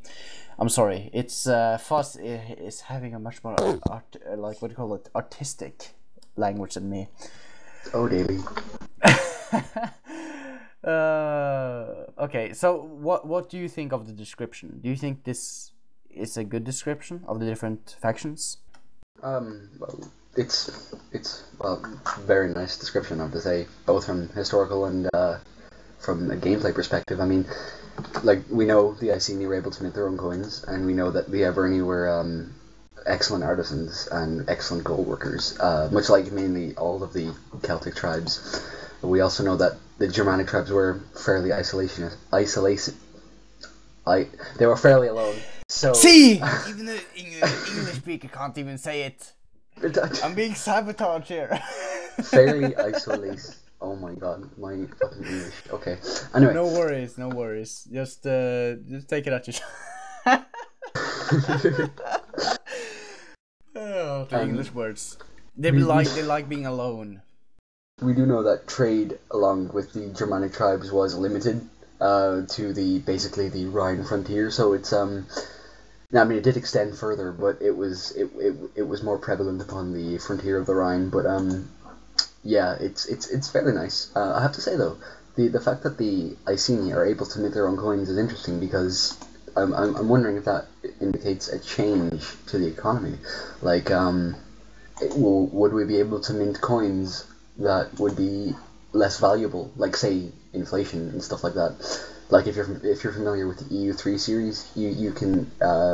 I'm sorry, it's Fuzz is having a much more artistic language than me. Oh, daily. Okay, so what do you think of the description? Do you think this is a good description of the different factions? Well, it's well, very nice description, I have to say, both from historical and from a gameplay perspective. I mean, like, we know the Iceni were able to mint their own coins, and we know that the Arverni were excellent artisans and excellent gold workers, much like mainly all of the Celtic tribes. We also know that the Germanic tribes were fairly they were fairly alone. So see, even the English speaker can't even say it. I'm being sabotaged here. fairly isolated. Oh my god, my fucking English. Okay. Anyway. No worries. Just take it at your. Oh, the English words. They like being alone. We do know that trade along with the Germanic tribes was limited to basically the Rhine frontier. So it's I mean, it did extend further, but it was more prevalent upon the frontier of the Rhine. But yeah, it's fairly nice. I have to say though, the fact that the Iceni are able to mint their own coins is interesting, because I'm wondering if that indicates a change to the economy. Like, would we be able to mint coins that would be less valuable, like say inflation and stuff like that? Like, if you're familiar with the EU3 series, you can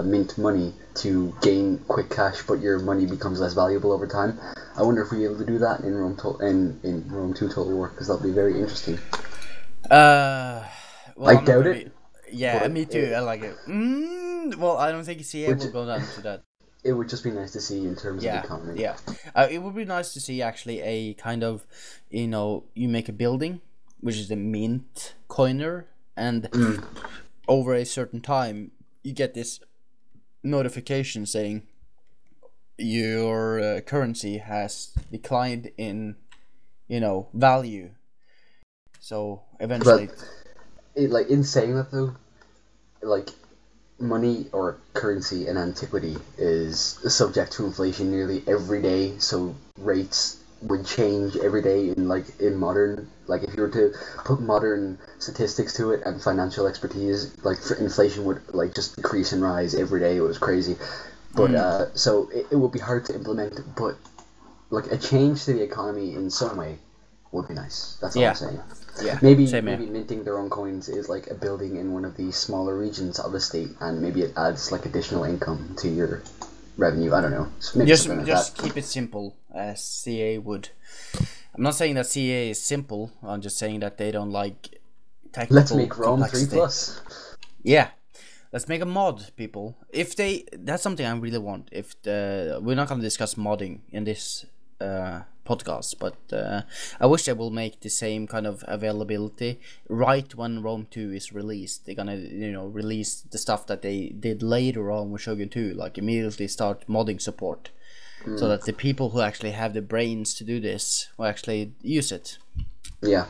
mint money to gain quick cash, but your money becomes less valuable over time. I wonder if we're able to do that in Rome in Rome 2 Total War, because that'll be very interesting. Well, I doubt it. Yeah, me too. I like it. Well, I don't think CA will go down to that. It would just be nice to see in terms of the economy. Yeah, it would be nice to see actually a kind of, you make a building, which is a mint coiner, and over a certain time you get this notification saying your currency has declined in, value. So eventually, but in saying that though, like, money or currency in antiquity is subject to inflation nearly every day, so rates would change every day in modern, like, if you were to put modern statistics to it and financial expertise, like, for inflation would just decrease and rise every day. It was crazy. But so it would be hard to implement, but like a change to the economy in some way would be nice. That's all I'm saying. Yeah. Maybe minting their own coins is like a building in one of the smaller regions of the state, and maybe it adds like additional income to your revenue. I don't know. Just keep it simple, as CA would. I'm not saying that CA is simple. I'm just saying that they don't like technical. Let's make Rome 3+. Yeah. Let's make a mod, people. That's something I really want. We're not gonna discuss modding in this podcast, but I wish they will make the same kind of availability right when Rome 2 is released. They're gonna, release the stuff that they did later on with Shogun 2, like immediately start modding support, so that the people who actually have the brains to do this will actually use it. Yeah,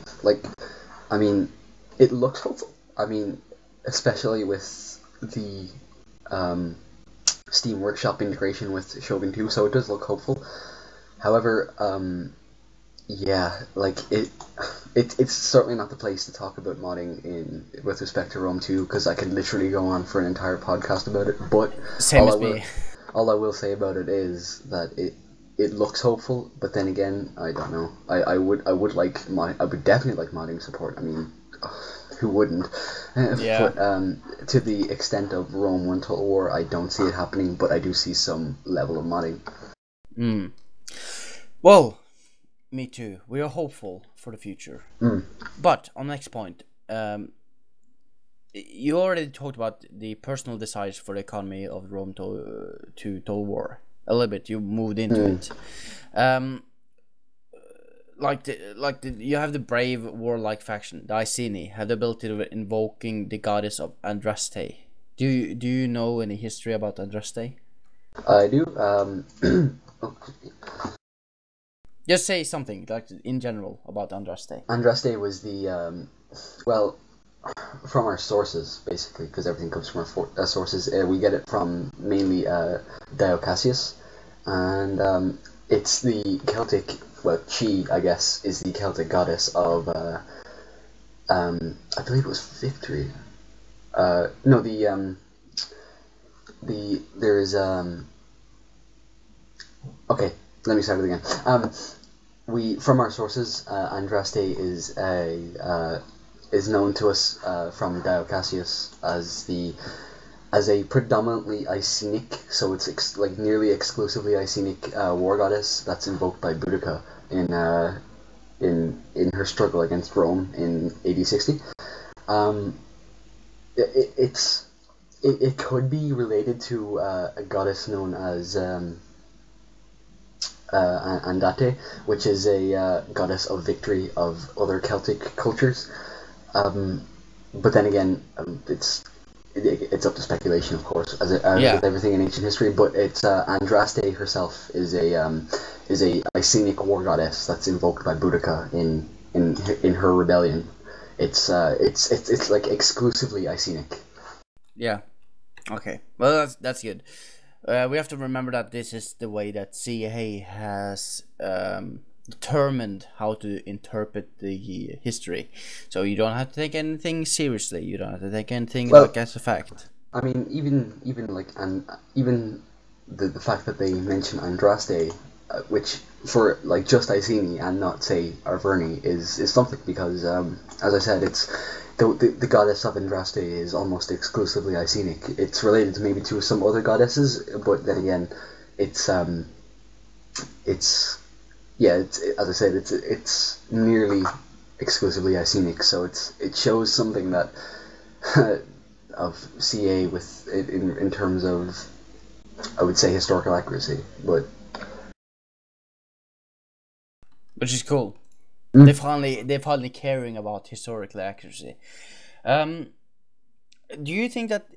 I mean, it looks hopeful. I mean, especially with the Steam Workshop integration with Shogun 2, so it does look hopeful. However, it's certainly not the place to talk about modding with respect to Rome 2, because I could literally go on for an entire podcast about it. But all I will say about it is that it looks hopeful, but then again, I don't know. I would definitely like modding support. I mean, who wouldn't? Yeah. But to the extent of Rome 1 Total War, I don't see it happening, but I do see some level of modding. Well, me too. We are hopeful for the future. But on the next point, you already talked about the personal desires for the economy of Rome 2 Total War a little bit. You moved into it. You have the brave warlike faction, the Iceni, have the ability of invoking the goddess of Andraste. Do you know any history about Andraste? I do. Just say something, like, in general, about Andraste. Andraste was the from our sources, basically, because everything comes from our sources. We get it from mainly Dio Cassius, and it's the Celtic. Well, she, I guess, is the Celtic goddess of, I believe it was victory. Okay, let me start it again. We from our sources, Andraste is known to us from Dio Cassius as a predominantly Icenic, so it's like nearly exclusively Icenic war goddess that's invoked by Boudica in her struggle against Rome in AD 60. It could be related to a goddess known as Andate, which is a goddess of victory of other Celtic cultures. But then again, it's up to speculation, of course, as with everything in ancient history. But it's Andraste herself is a Icenic war goddess that's invoked by Boudica in her rebellion. It's like exclusively Icenic. Yeah. Okay. Well, that's good. We have to remember that this is the way that CA has determined how to interpret the history. So you don't have to take anything seriously. You don't have to take anything like as a fact. I mean, even like even the fact that they mention Andraste, which for like just Iceni and not say Arverni is something, because as I said, it's the goddess of Andraste is almost exclusively Icenic. It's related maybe to some other goddesses, but then again, it's as I said, it's nearly exclusively Icenic. So it shows something that of CA with in terms of, I would say, historical accuracy, but which is cool. They're finally caring about historical accuracy. Do you think that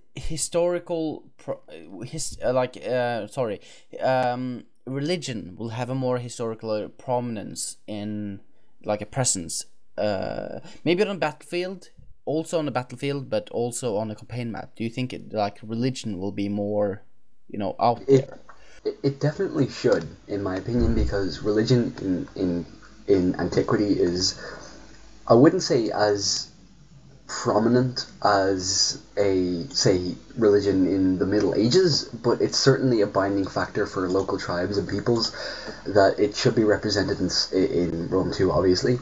religion will have a more historical prominence in like a presence? Maybe on the battlefield, but also on the campaign map. Do you think religion will be more, out there? It definitely should, in my opinion, because religion in antiquity is, I wouldn't say as prominent as say religion in the Middle Ages, but it's certainly a binding factor for local tribes and peoples that it should be represented in Rome too, obviously.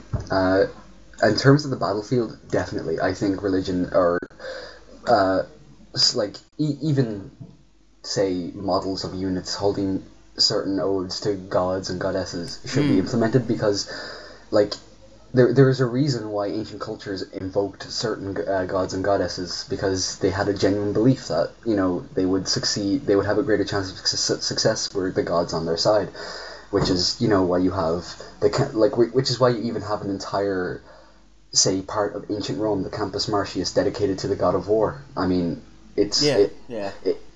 In terms of the battlefield, definitely, I think religion or even say models of units holding certain odes to gods and goddesses should be implemented, because there is a reason why ancient cultures invoked certain gods and goddesses, because they had a genuine belief that they would succeed, they would have a greater chance of success were the gods on their side, which is why you have which is why you even have an entire part of ancient Rome, the Campus Martius, dedicated to the god of war. I mean,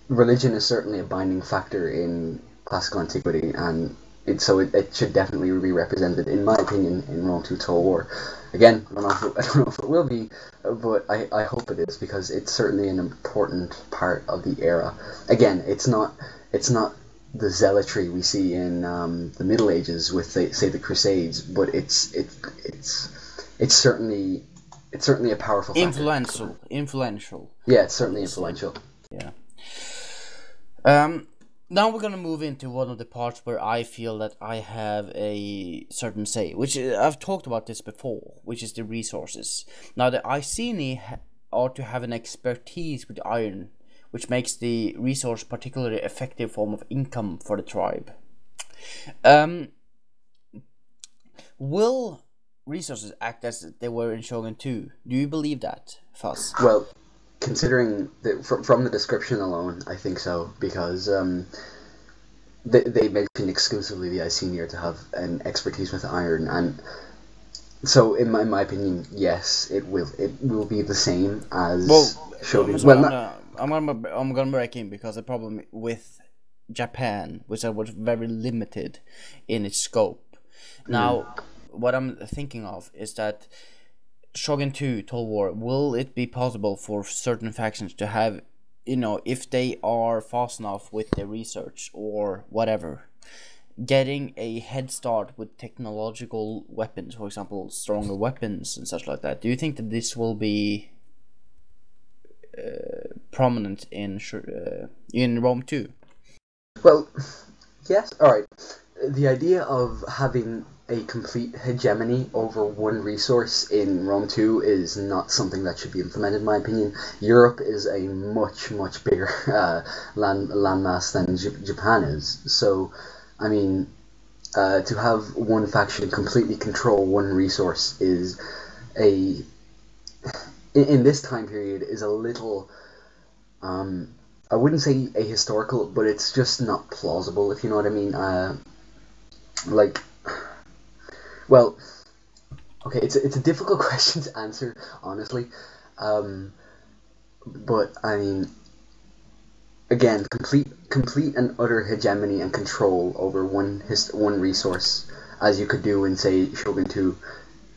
religion is certainly a binding factor in classical antiquity, and it should definitely be represented, in my opinion, in Rome 2 Total War. Again, I don't know if it will be, but I hope it is, because it's certainly an important part of the era. Again, it's not the zealotry we see in the Middle Ages with the Crusades, but it's certainly a powerful factor. Influential. Yeah, it's certainly influential. Yeah. Now we're gonna move into one of the parts where I feel that I have a certain say, which I've talked about this before, which is the resources. Now the Iceni are to have an expertise with iron, which makes the resource particularly effective form of income for the tribe. Will resources act as they were in Shogun 2? Do you believe that, Fuss? Well, considering from the description alone, I think so, because they mention exclusively the Iceni to have an expertise with iron, and so in my opinion, yes, it will be the same as Shogun. I'm gonna break in, because the problem with Japan was that it was very limited in its scope. Now, what I'm thinking of is that Shogun 2 Total War, will it be possible for certain factions to have, if they are fast enough with their research or whatever, getting a head start with technological weapons, for example, stronger weapons and such like that? Do you think that this will be prominent in Rome 2? Well, yes. All right. the idea of having a complete hegemony over one resource in Rome 2 is not something that should be implemented, in my opinion. Europe is a much, much bigger landmass than Japan is. So, I mean, to have one faction completely control one resource is in this time period, is a little, I wouldn't say ahistorical, but it's just not plausible, if you know what I mean. Well, okay, it's a difficult question to answer, honestly. But I mean, again, complete and utter hegemony and control over one resource, as you could do in, say, Shogun 2,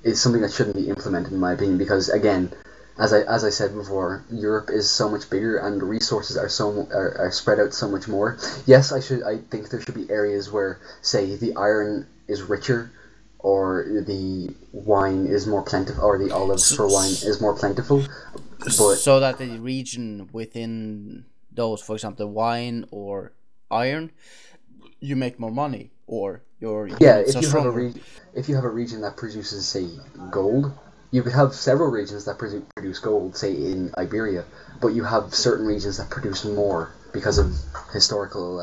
is something that shouldn't be implemented, in my opinion, because, again, as I said before, Europe is so much bigger and the resources are are spread out so much more. Yes, I think there should be areas where, say, the iron is richer, or the wine is more plentiful, or the olives for wine is more plentiful. But so that the region within those, for example, wine or iron, you make more money, or your if you have a region that produces, say, gold, you could have several regions that produce gold, say in Iberia, but you have certain regions that produce more because of historical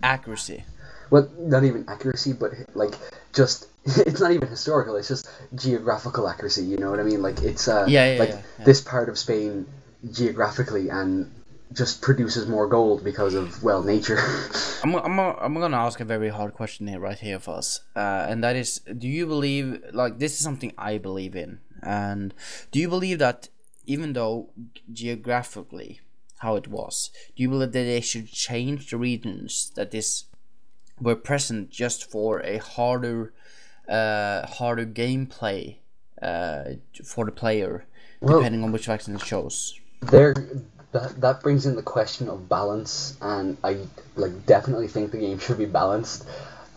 accuracy. Well, not even accuracy, but just it's not even historical. It's just geographical accuracy. You know what I mean? Like it's this part of Spain geographically and just produces more gold because of nature. I'm gonna ask a very hard question here, right here for us, and that is: do you believe, this is something I believe in, and do you believe that even though geographically how it was, do you believe that they should change the regions that were present just for a harder gameplay for the player, depending on which faction it chose? That brings in the question of balance, and I definitely think the game should be balanced.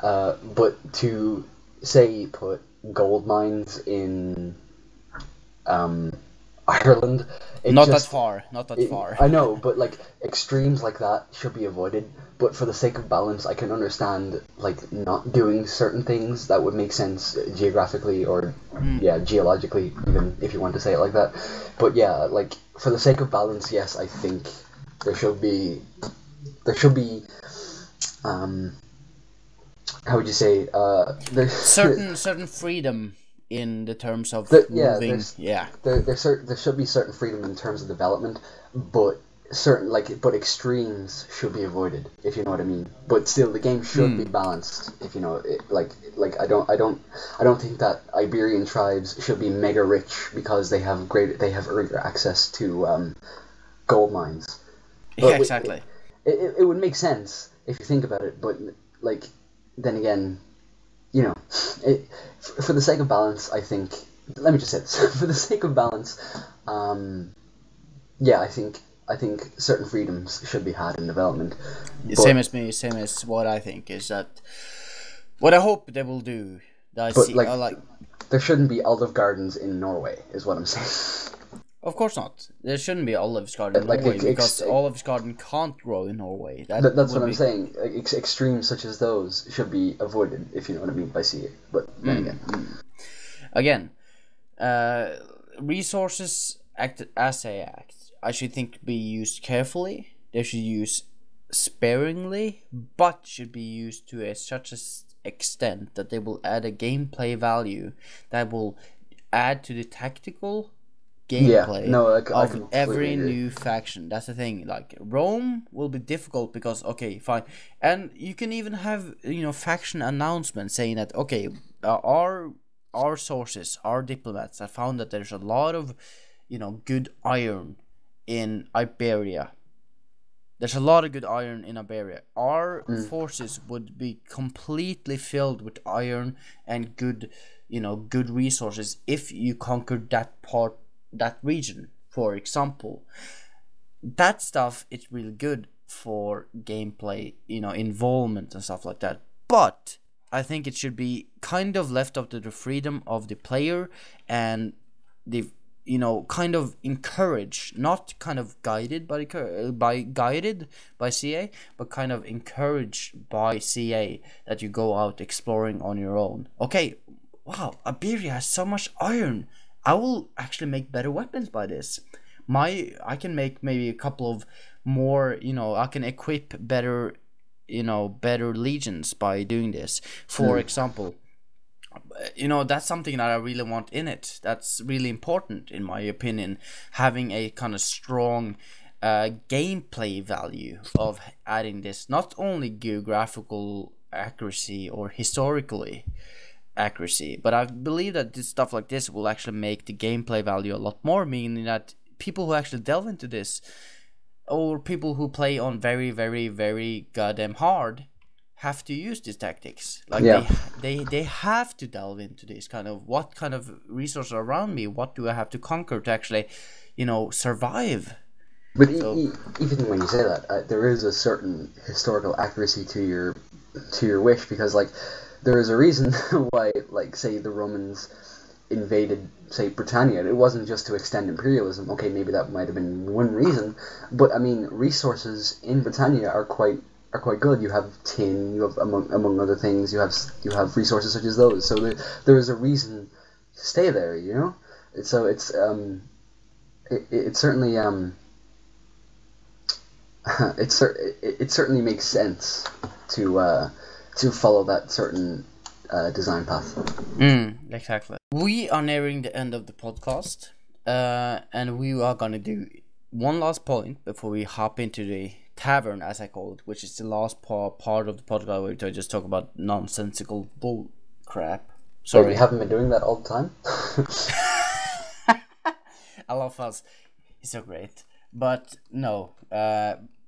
But to say put gold mines in Ireland, not that far. I know, but extremes like that should be avoided. But for the sake of balance, I can understand not doing certain things that would make sense geographically or geologically, even if you want to say it like that. But for the sake of balance, yes, I think there should be how would you say there's certain freedom in the terms of moving. There should be certain freedom in terms of development, but but extremes should be avoided, if you know what I mean. But still, the game should be balanced, if you know it. I don't think that Iberian tribes should be mega rich because they have earlier access to gold mines. But exactly. It would make sense if you think about it, but then again, for the sake of balance, I think. Let me just say this: for the sake of balance, I think certain freedoms should be had in development. Same as me. Same as what I think is that what I hope they will do. There shouldn't be olive gardens in Norway, is what I'm saying. Of course not. There shouldn't be olive garden in Norway because olive garden can't grow in Norway. That's what I'm saying. Extremes such as those should be avoided, if you know what I mean by see it. But then again, resources act as they act. I should think be used carefully. They should use sparingly, but should be used to such an extent that they will add a gameplay value that will add to the tactical gameplay of every new faction. That's the thing. Rome will be difficult because fine, and you can even have faction announcements saying that our sources, our diplomats have found that there's a lot of good iron in Iberia. There's a lot of good iron in Iberia. Our forces would be completely filled with iron and good resources if you conquered that region, for example. That stuff is really good for gameplay, involvement and stuff like that. But I think it should be kind of left up to the freedom of the player and the kind of encourage, not kind of guided by CA, but kind of encouraged by CA that you go out exploring on your own. Okay, wow, Iberia has so much iron. I will actually make better weapons by this. I can make maybe a couple of more, I can equip better, better legions by doing this. For example, that's something that I really want in it. That's really important, in my opinion, having a kind of strong gameplay value of adding this, not only geographical accuracy or historically accuracy, but I believe that this stuff like this will actually make the gameplay value a lot more, meaning that people who actually delve into this, or people who play on very, very, very goddamn hard, have to use these tactics. Like they have to delve into this kind of, what kind of resources are around me, what do I have to conquer to actually survive. But even when you say that, there is a certain historical accuracy to your wish, because like there is a reason why, like, say the Romans invaded, say, Britannia. It wasn't just to extend imperialism. Okay, maybe that might have been one reason, but I mean, resources in Britannia are quite good. You have tin, you have among other things, you have resources such as those. So there is a reason to stay there, So it certainly it certainly makes sense to follow that certain design path. Exactly. We are nearing the end of the podcast, and we are gonna do one last point before we hop into the Tavern, as I call it, which is the last part of the podcast where I just talk about nonsensical bull crap. Sorry, we haven't been doing that all the time. I love us. He's so great. But no,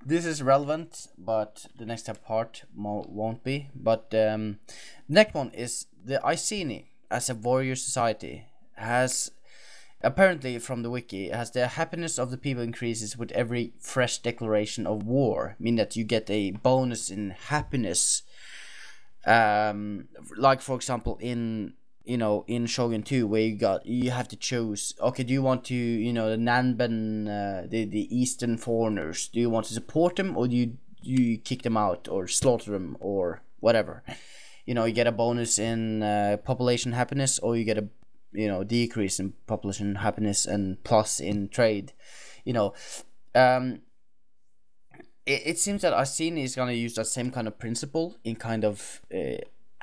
this is relevant, but the next part won't be. But the next one is the Iceni, as a warrior society, has, apparently from the wiki, has the happiness of the people increases with every fresh declaration of war, meaning that you get a bonus in happiness. Like for example in Shogun 2, where you have to choose, okay, do you want to, the Nanban, the eastern foreigners, do you want to support them, or do you kick them out or slaughter them or whatever? You get a bonus in population happiness, or you get a decrease in population happiness and plus in trade. It seems that Iceni is gonna use that same kind of principle in kind of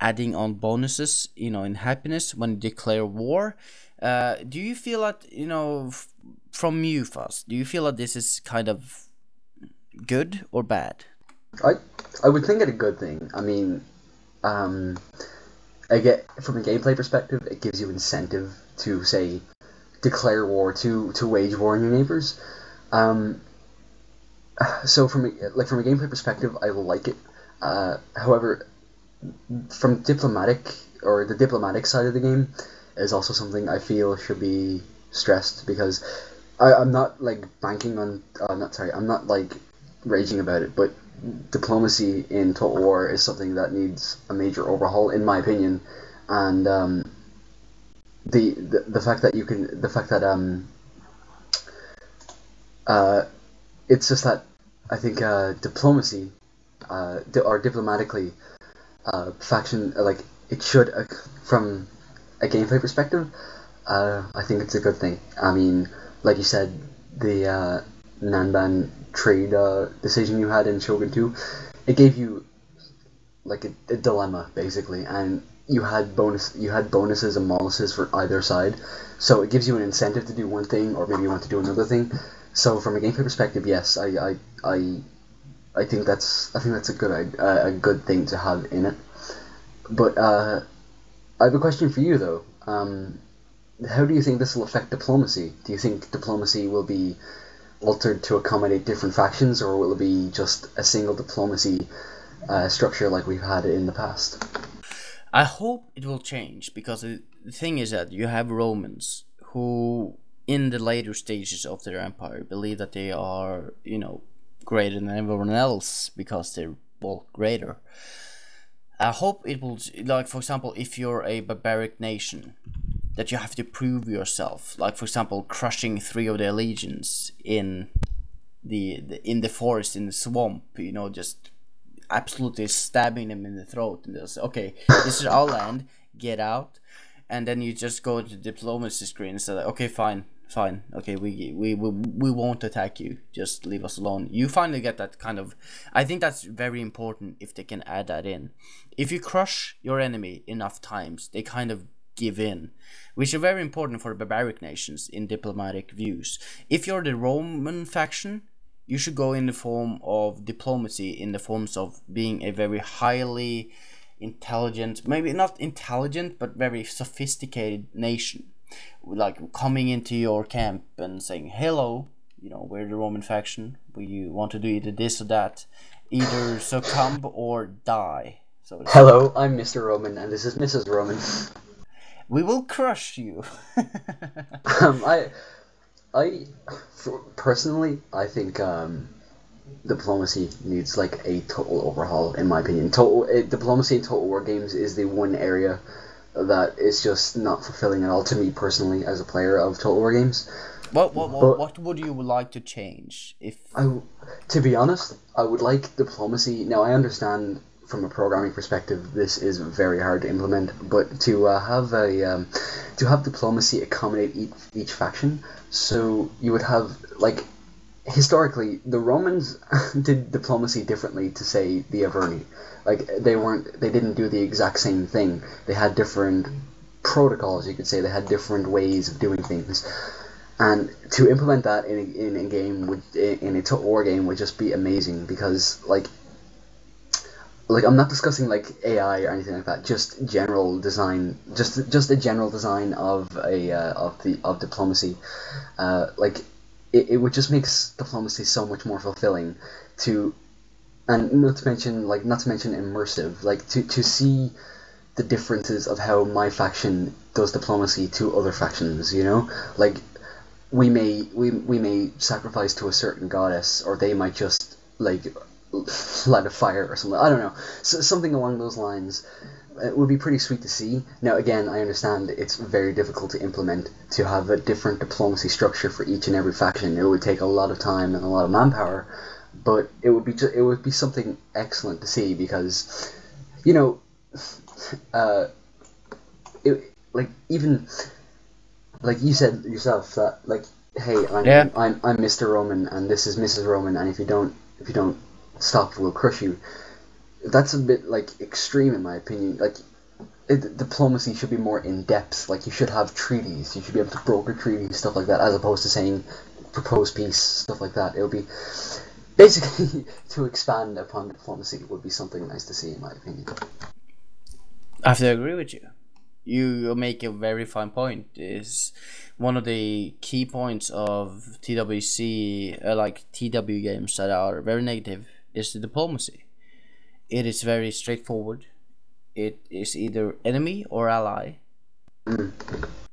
adding on bonuses, in happiness when you declare war. Do you feel that, from you first, do you feel that this is kind of good or bad? I would think it a good thing. I mean, I get, from a gameplay perspective, it gives you incentive to, say, declare war, to wage war on your neighbors. So from a gameplay perspective, I like it. However, from the diplomatic side of the game is also something I feel should be stressed, because I'm not like banking on. I'm not like raging about it, but diplomacy in Total War is something that needs a major overhaul, in my opinion. And the fact that it's just that I think diplomacy or diplomatically faction, like, it should, from a gameplay perspective, I think it's a good thing. I mean, like you said, the Nanban trade decision you had in Shogun 2, it gave you like a dilemma basically, and you had bonuses and maluses for either side, so it gives you an incentive to do one thing, or maybe you want to do another thing. So from a gameplay perspective, yes, I think that's a good thing to have in it. But I have a question for you though. How do you think this will affect diplomacy? Do you think diplomacy will be altered to accommodate different factions, or will it be just a single diplomacy structure like we've had in the past? I hope it will change, because the thing is that you have Romans who, in the later stages of their empire, believe that they are, greater than everyone else because they're, well, greater. I hope it will, like, for example, if you're a barbaric nation, that you have to prove yourself. Like for example, crushing 3 of their legions in the forest, in the swamp. You know, just absolutely stabbing them in the throat, and they'll say, "Okay, this is our land. Get out." And then you just go to the diplomacy screen and say, "Okay, fine. Okay, we won't attack you. Just leave us alone." You finally get that kind of. I think that's very important if they can add that in. If you crush your enemy enough times, they kind of give in, which is very important for the barbaric nations in diplomatic views. If you're the Roman faction, you should go in the form of diplomacy, in the forms of being a very highly intelligent, maybe not intelligent, but very sophisticated nation. Like coming into your camp and saying, "Hello, you know, we're the Roman faction. We want to do either this or that, either succumb or die." So hello, I'm Mr. Roman, and this is Mrs. Roman. We will crush you. Personally, I think diplomacy needs like a total overhaul, in my opinion. Diplomacy in Total War games is the one area that is just not fulfilling at all to me personally as a player of Total War games. What would you like to change? To be honest, I would like diplomacy. Now, I understand from a programming perspective this is very hard to implement, but to have diplomacy accommodate each faction, so you would have, like, historically the Romans did diplomacy differently to, say, the Arverni. Like, they didn't do the exact same thing. They had different protocols, you could say. They had different ways of doing things, and to implement that in a game in a Total War game would just be amazing, because like I'm not discussing like AI or anything like that, just general design, just a general design of diplomacy. Like it would just make diplomacy so much more fulfilling and not to mention immersive, like to see the differences of how my faction does diplomacy to other factions, you know? Like we may sacrifice to a certain goddess, or they might just like light a fire or something. I don't know. Something along those lines. It would be pretty sweet to see. Now, again, I understand it's very difficult to implement, to have a different diplomacy structure for each and every faction. It would take a lot of time and a lot of manpower, but it would be something excellent to see, because, you know, even like you said yourself that, like, hey, I'm Mr. Roman and this is Mrs. Roman, and if you don't stop, we'll crush you. That's a bit like extreme in my opinion. Like, diplomacy should be more in depth. Like, you should have treaties. You should be able to broker treaties, stuff like that, as opposed to saying propose peace, stuff like that. It'll be basically to expand upon diplomacy would be something nice to see, in my opinion. I have to agree with you. You make a very fine point. Is one of the key points of TWC, like TW games that are very negative, is the diplomacy. It is very straightforward. It is either enemy or ally,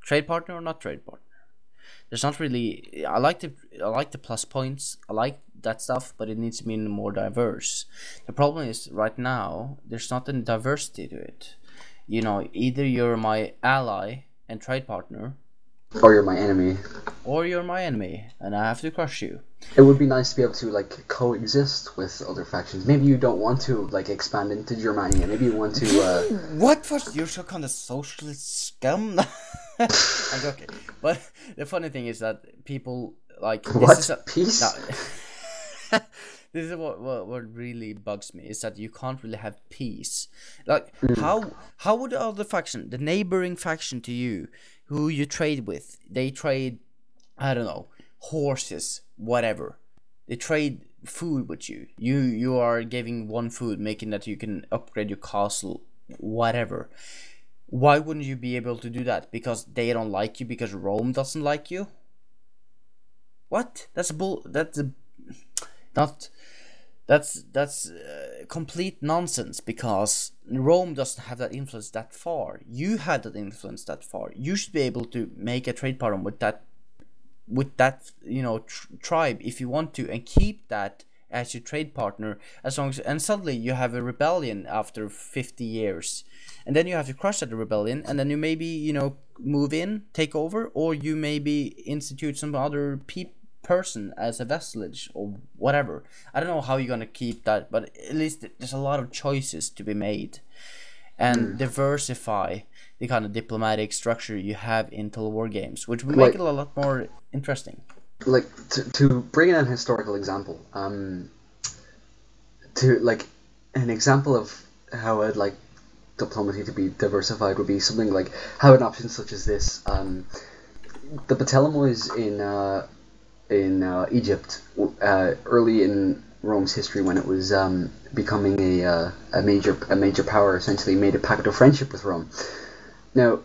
trade partner or not trade partner. There's not really. I like the plus points. I like that stuff, but it needs to be more diverse. The problem is right now there's not any diversity to it. You know, either you're my ally and trade partner, or you're my enemy. Or you're my enemy, and I have to crush you. It would be nice to be able to, like, coexist with other factions. Maybe you don't want to, like, expand into Germania. Maybe you want to, What? You're so kind of socialist scum? I'm joking. But the funny thing is that people, like... Peace? No. This is what really bugs me, is that you can't really have peace. Like, how would the other faction, the neighboring faction to you, who you trade with, they trade, I don't know, horses, whatever. They trade food with you. You are giving one food, making that you can upgrade your castle, whatever. Why wouldn't you be able to do that? Because they don't like you, because Rome doesn't like you? What? That's complete nonsense, because Rome doesn't have that influence that far. You had that influence that far. You should be able to make a trade partner with that you know, tribe if you want to, and keep that as your trade partner, as long as, and suddenly you have a rebellion after 50 years, and then you have to crush that rebellion, and then you maybe, you know, move in, take over, or you maybe institute some other person as a vassalage or whatever. I don't know how you're gonna keep that, but at least there's a lot of choices to be made, and diversify the kind of diplomatic structure you have in Total War games, which will make it a lot more interesting. Like, to bring in an historical example, to like an example of how I'd like diplomacy to be diversified would be something like how an option such as this, the Ptolemies in Egypt, early in Rome's history, when it was becoming a major power, essentially made a pact of friendship with Rome. Now,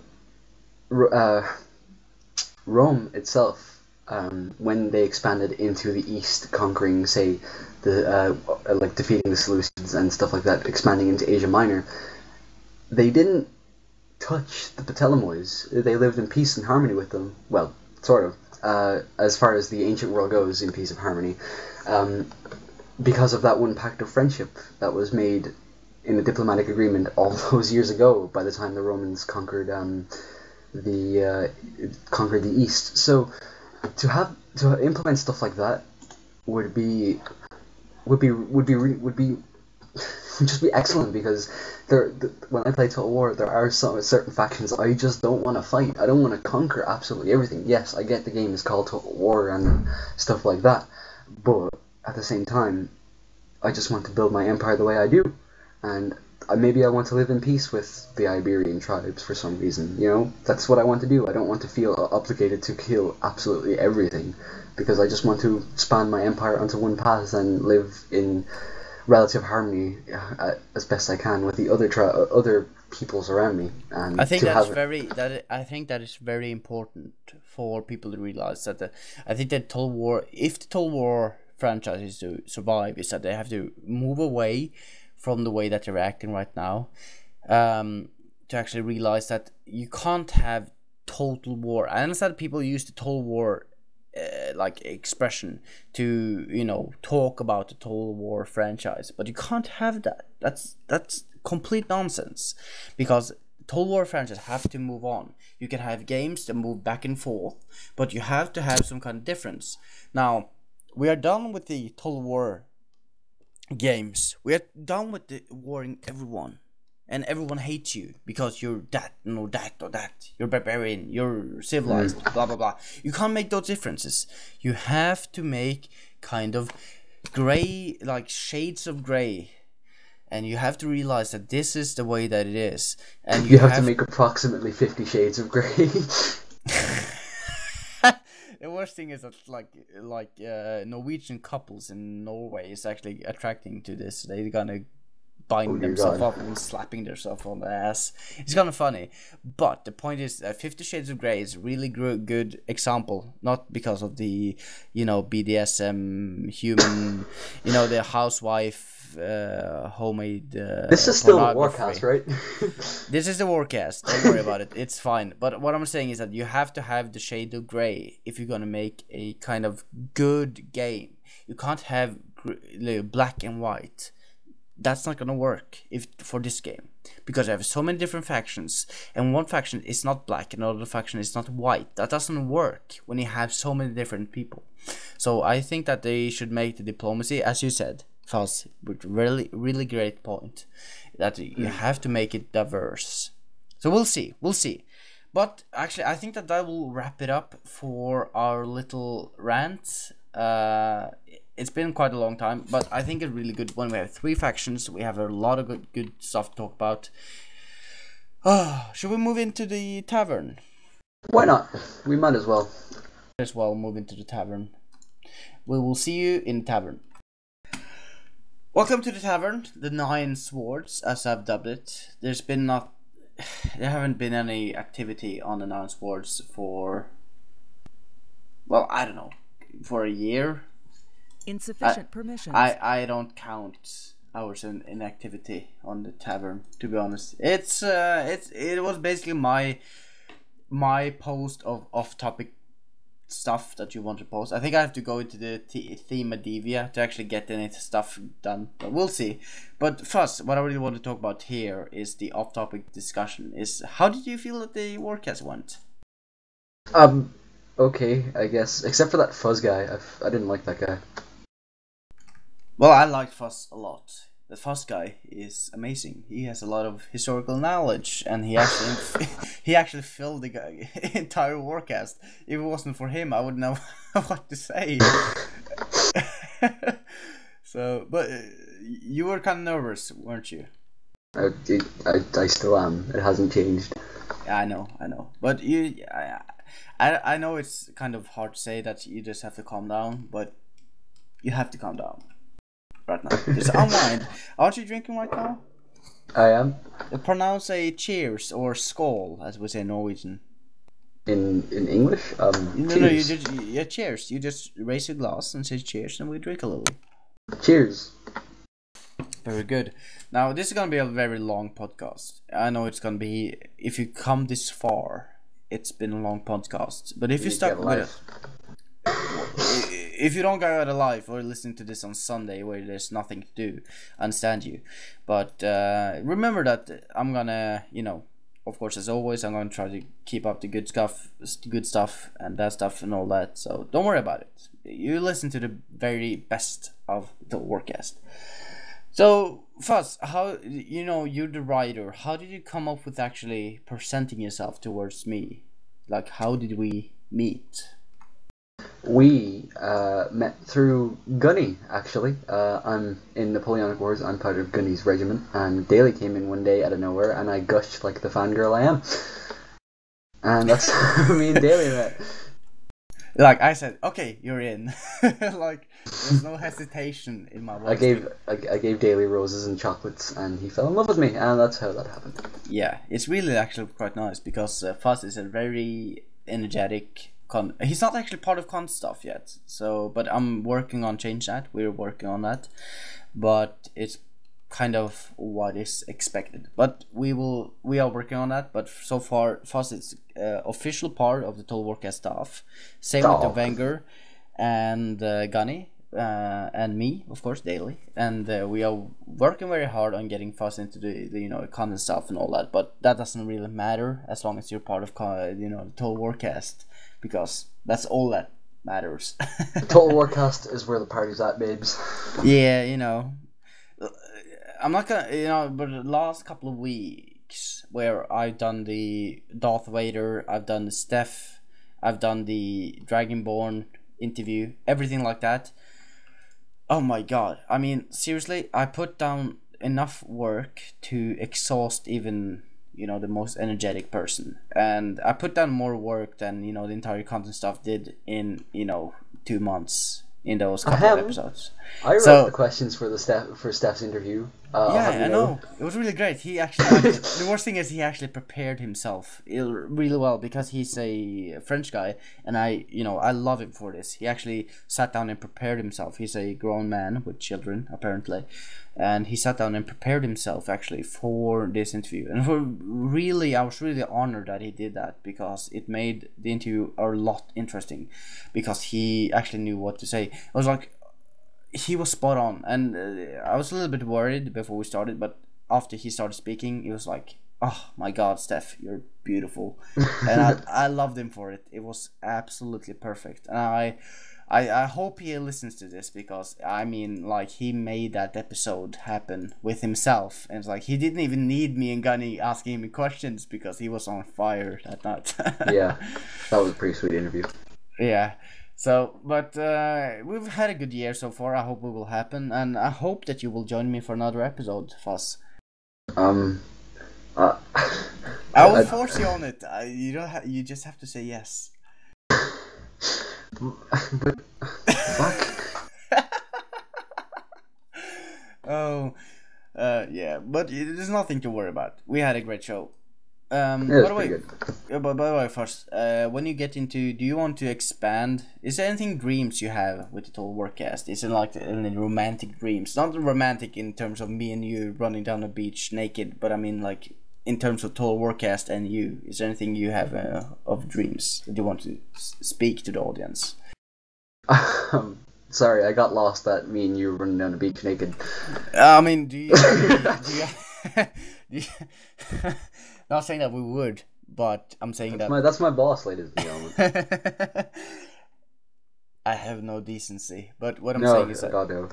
Rome itself, when they expanded into the east, conquering, say, the like defeating the Seleucids and stuff like that, expanding into Asia Minor, they didn't touch the Ptolemies. They lived in peace and harmony with them. Well, sort of, as far as the ancient world goes, in peace and harmony, because of that one pact of friendship that was made in a diplomatic agreement all those years ago, by the time the Romans conquered the East. So to implement stuff like that would be just be excellent, because when I play Total War, there are certain factions I just don't want to fight. I don't want to conquer absolutely everything. Yes, I get the game is called Total War and stuff like that, but at the same time, I just want to build my empire the way I do, and maybe I want to live in peace with the Iberian tribes for some reason. You know, that's what I want to do. I don't want to feel obligated to kill absolutely everything, because I just want to span my empire onto one path and live in relative harmony as best I can with the other peoples around me. And I think I think that is very important for people to realize that I think that Total War, if the Total War franchise is to survive, is that they have to move away from the way that they're acting right now, to actually realize that you can't have Total War. I understand people use the Total War like expression to, you know, talk about the Total War franchise, but you can't have that. That's complete nonsense, because Total War franchise have to move on. You can have games that move back and forth, but you have to have some kind of difference. Now, we are done with the Total War games. We are done with the warring everyone, and everyone hates you because you're that, no, that, or that. You're barbarian, you're civilized, blah blah blah. You can't make those differences. You have to make kind of gray, like shades of gray, and you have to realize that this is the way that it is. And you have to make approximately 50 shades of gray. The worst thing is that like Norwegian couples in Norway is actually attracting to this. They're gonna bind themselves up and slapping themselves on the ass. It's kind of funny, but the point is, 50 Shades of Grey is a really good example, not because of the, you know, BDSM human, you know, the housewife homemade this is still the Warcast, right? This is the Warcast, don't worry about it, it's fine. But what I'm saying is that you have to have the shade of gray if you're gonna make a kind of good game. You can't have black and white. That's not gonna work for this game, because I have so many different factions, and one faction is not black and another faction is not white. That doesn't work when you have so many different people. So I think that they should make the diplomacy, as you said, Faz, with really great point, that you have to make it diverse. So we'll see. But actually, I think that will wrap it up for our little rant. It's been quite a long time, but I think it's really good when we have 3 factions. We have a lot of good stuff to talk about. Should we move into the tavern? Why not? We might as well. Move into the tavern. We will see you in the tavern. Welcome to the tavern, the 9 swords, as I've dubbed it. There haven't been any activity on the 9 swords for, well, I don't know, for a year. Insufficient permissions. I don't count hours in activity on the tavern, to be honest. It was basically my post of off-topic stuff that you want to post. I think I have to go into the theme of Devia to actually get any stuff done, but we'll see. But first, what I really want to talk about here is the off-topic discussion. Is how did you feel that the Warcast went? Okay, I guess. Except for that Fuzz guy, I didn't like that guy. Well, I liked Fuzz a lot. The Fuzz guy is amazing. He has a lot of historical knowledge, and he actually he actually filled the entire Warcast. If it wasn't for him, I wouldn't know what to say. So, but you were kind of nervous, weren't you? I still am. It hasn't changed. Yeah, I know. But I know it's kind of hard to say that you just have to calm down, but you have to calm down right now. Just unwind. Aren't you drinking right now? I am. Pronounce a cheers or skål, as we say in Norwegian. In English? No, you just cheers. You just raise your glass and say cheers, and we drink a little. Cheers. Very good. Now, this is going to be a very long podcast. I know it's going to be, if you come this far, it's been a long podcast. But if you stuck with it, if you don't go out alive or listen to this on Sunday where there's nothing to do, I understand you. But remember that I'm going to, of course, as always, I'm going to try to keep up the good stuff and bad stuff and all that. So don't worry about it. You listen to the very best of the Warcast. So, Fuzz, how, you're the writer. How did you come up with actually presenting yourself towards me? Like, how did we meet? We met through Gunny, actually. I'm in Napoleonic Wars. I'm part of Gunny's regiment, and Daly came in one day out of nowhere, and I gushed like the fangirl I am. And that's how me and Daly met. Like I said, okay, you're in. Like there's no hesitation in my voice. I gave Daly roses and chocolates, and he fell in love with me, and that's how that happened. Yeah, it's really actually quite nice because Fuzz is a very energetic. He's not actually part of con stuff yet, so but I'm working on change that. We're working on that, but it's kind of what is expected. But we are working on that. But so far, Fuzz is official part of the Total Warcast staff. Same with the Wenger and Gunny and me, of course, daily. And we are working very hard on getting Fuzz into the con and stuff and all that. But that doesn't really matter as long as you're part of the Total Warcast, because that's all that matters. Total Warcast is where the party's at, babes. Yeah, I'm not gonna, but the last couple of weeks where I've done the Darth Vader, I've done the Steph, I've done the Dragonborn interview, everything like that. Oh my god. I mean, seriously, I put down enough work to exhaust even, the most energetic person. And I put down more work than, the entire content stuff did in, 2 months. In those couple of episodes, I wrote the questions for Steph's interview. Yeah, I know. It was really great. He actually the worst thing is he actually prepared himself really well because he's a French guy, and I love him for this. He actually sat down and prepared himself. He's a grown man with children apparently, and he sat down and prepared himself actually for this interview. And I was really honored that he did that because it made the interview a lot interesting because he actually knew what to say. I was like, he was spot on, and I was a little bit worried before we started, but after he started speaking, it was like, oh my god, Steph, you're beautiful. And I loved him for it. It was absolutely perfect, and I hope he listens to this because I mean, like, he made that episode happen with himself, and it's like he didn't even need me and Gunny asking me questions because he was on fire that night. Yeah, that was a pretty sweet interview. Yeah. So, but we've had a good year so far. I hope it will happen, and I hope that you will join me for another episode, Fuzz. I will force you on it. You don't. You just have to say yes. Fuck. Oh, yeah. But there's nothing to worry about. We had a great show. By the way, first, when you get into, do you want to expand? Is there anything dreams you have with the Total Warcast? Is it like any romantic dreams? Not romantic in terms of me and you running down the beach naked, but I mean like in terms of Total Warcast and you? Is there anything you have of dreams that you want to speak to the audience? Sorry, I got lost that me and you were running down the beach naked. I mean, do you not saying that we would, but I'm saying that's my boss, ladies and gentlemen. I have no decency, but what I'm saying is that... God, no.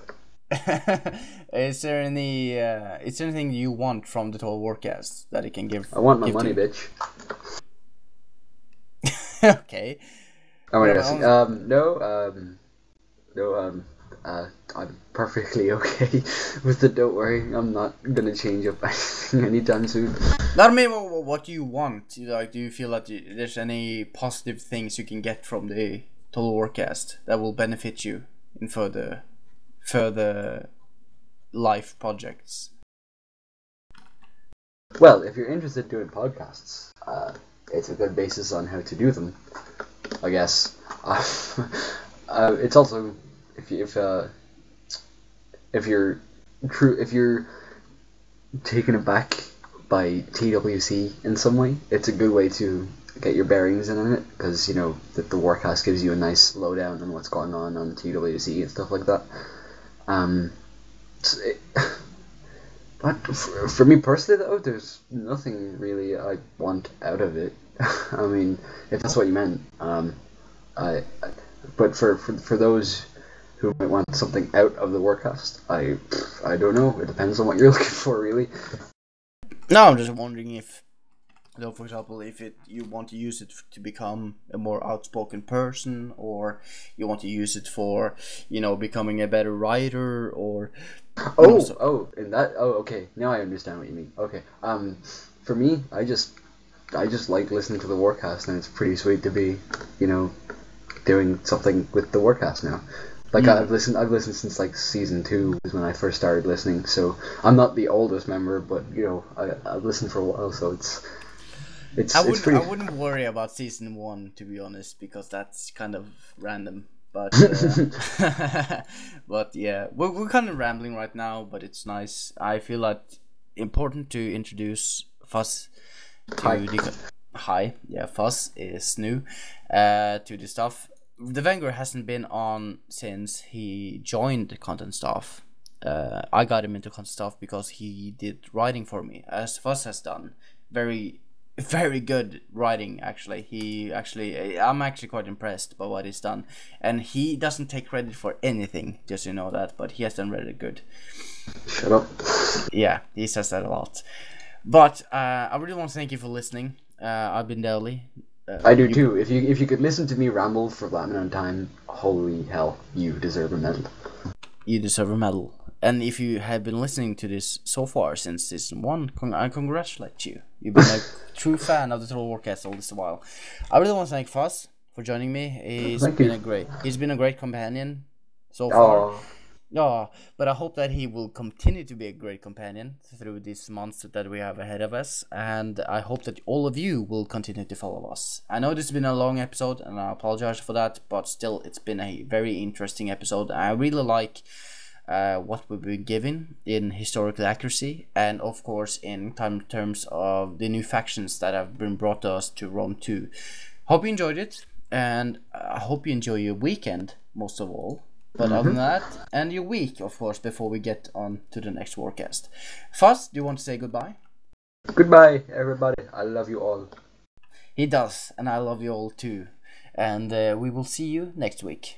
Is there anything you want from the Total Warcast that it can give? I want my money, bitch. Okay. I'm perfectly okay with it. Don't worry, I'm not gonna change up anything anytime soon. I mean, what do you want? Like, do you feel that there's any positive things you can get from the Total Warcast that will benefit you in further life projects? Well, if you're interested in doing podcasts, it's a good basis on how to do them, I guess. It's also if you're taken aback by TWC in some way, it's a good way to get your bearings in on it, because that the Warcast gives you a nice lowdown on what's going on TWC and stuff like that. But for me personally, though, there's nothing really I want out of it. I mean, if that's what you meant. But for those who might want something out of the Warcast, I don't know. It depends on what you're looking for, really. No, I'm just wondering if, for example, if you want to use it to become a more outspoken person, or you want to use it for, becoming a better writer, or... okay. Now I understand what you mean. Okay. For me, I just like listening to the Warcast, and it's pretty sweet to be, doing something with the Warcast now. Like I've listened since like season 2 was when I first started listening. So I'm not the oldest member, but I've listened for a while, so it's pretty... I wouldn't worry about season 1, to be honest, because that's kind of random. But but yeah, we're kind of rambling right now, but it's nice. I feel like important to introduce Fuzz to Fuzz is new to the stuff. The Vanguard hasn't been on since he joined the content staff. I got him into content staff because he did writing for me, as Fuzz has done. Very, very good writing, actually. I'm actually quite impressed by what he's done. And he doesn't take credit for anything, just so you know that, but he has done really good. Shut up. Yeah, he says that a lot. But I really want to thank you for listening. I've been Dowley. I do too. If you could listen to me ramble for that amount of time, holy hell, you deserve a medal. You deserve a medal. And if you have been listening to this so far since season 1, I congratulate you. You've been a true fan of the Total Warcast all this while. I really want to thank Fuzz for joining me. He's been a great companion so far. Yeah, but I hope that he will continue to be a great companion through these months that we have ahead of us, and I hope that all of you will continue to follow us. I know this has been a long episode, and I apologize for that, but still, it's been a very interesting episode. I really like what we've been given in historical accuracy, and of course in terms of the new factions that have been brought to us to Rome 2. Hope you enjoyed it, and I hope you enjoy your weekend most of all. But other than that, and your week, of course, before we get on to the next Warcast. Fuzz, do you want to say goodbye? Goodbye, everybody. I love you all. He does, and I love you all too. And we will see you next week.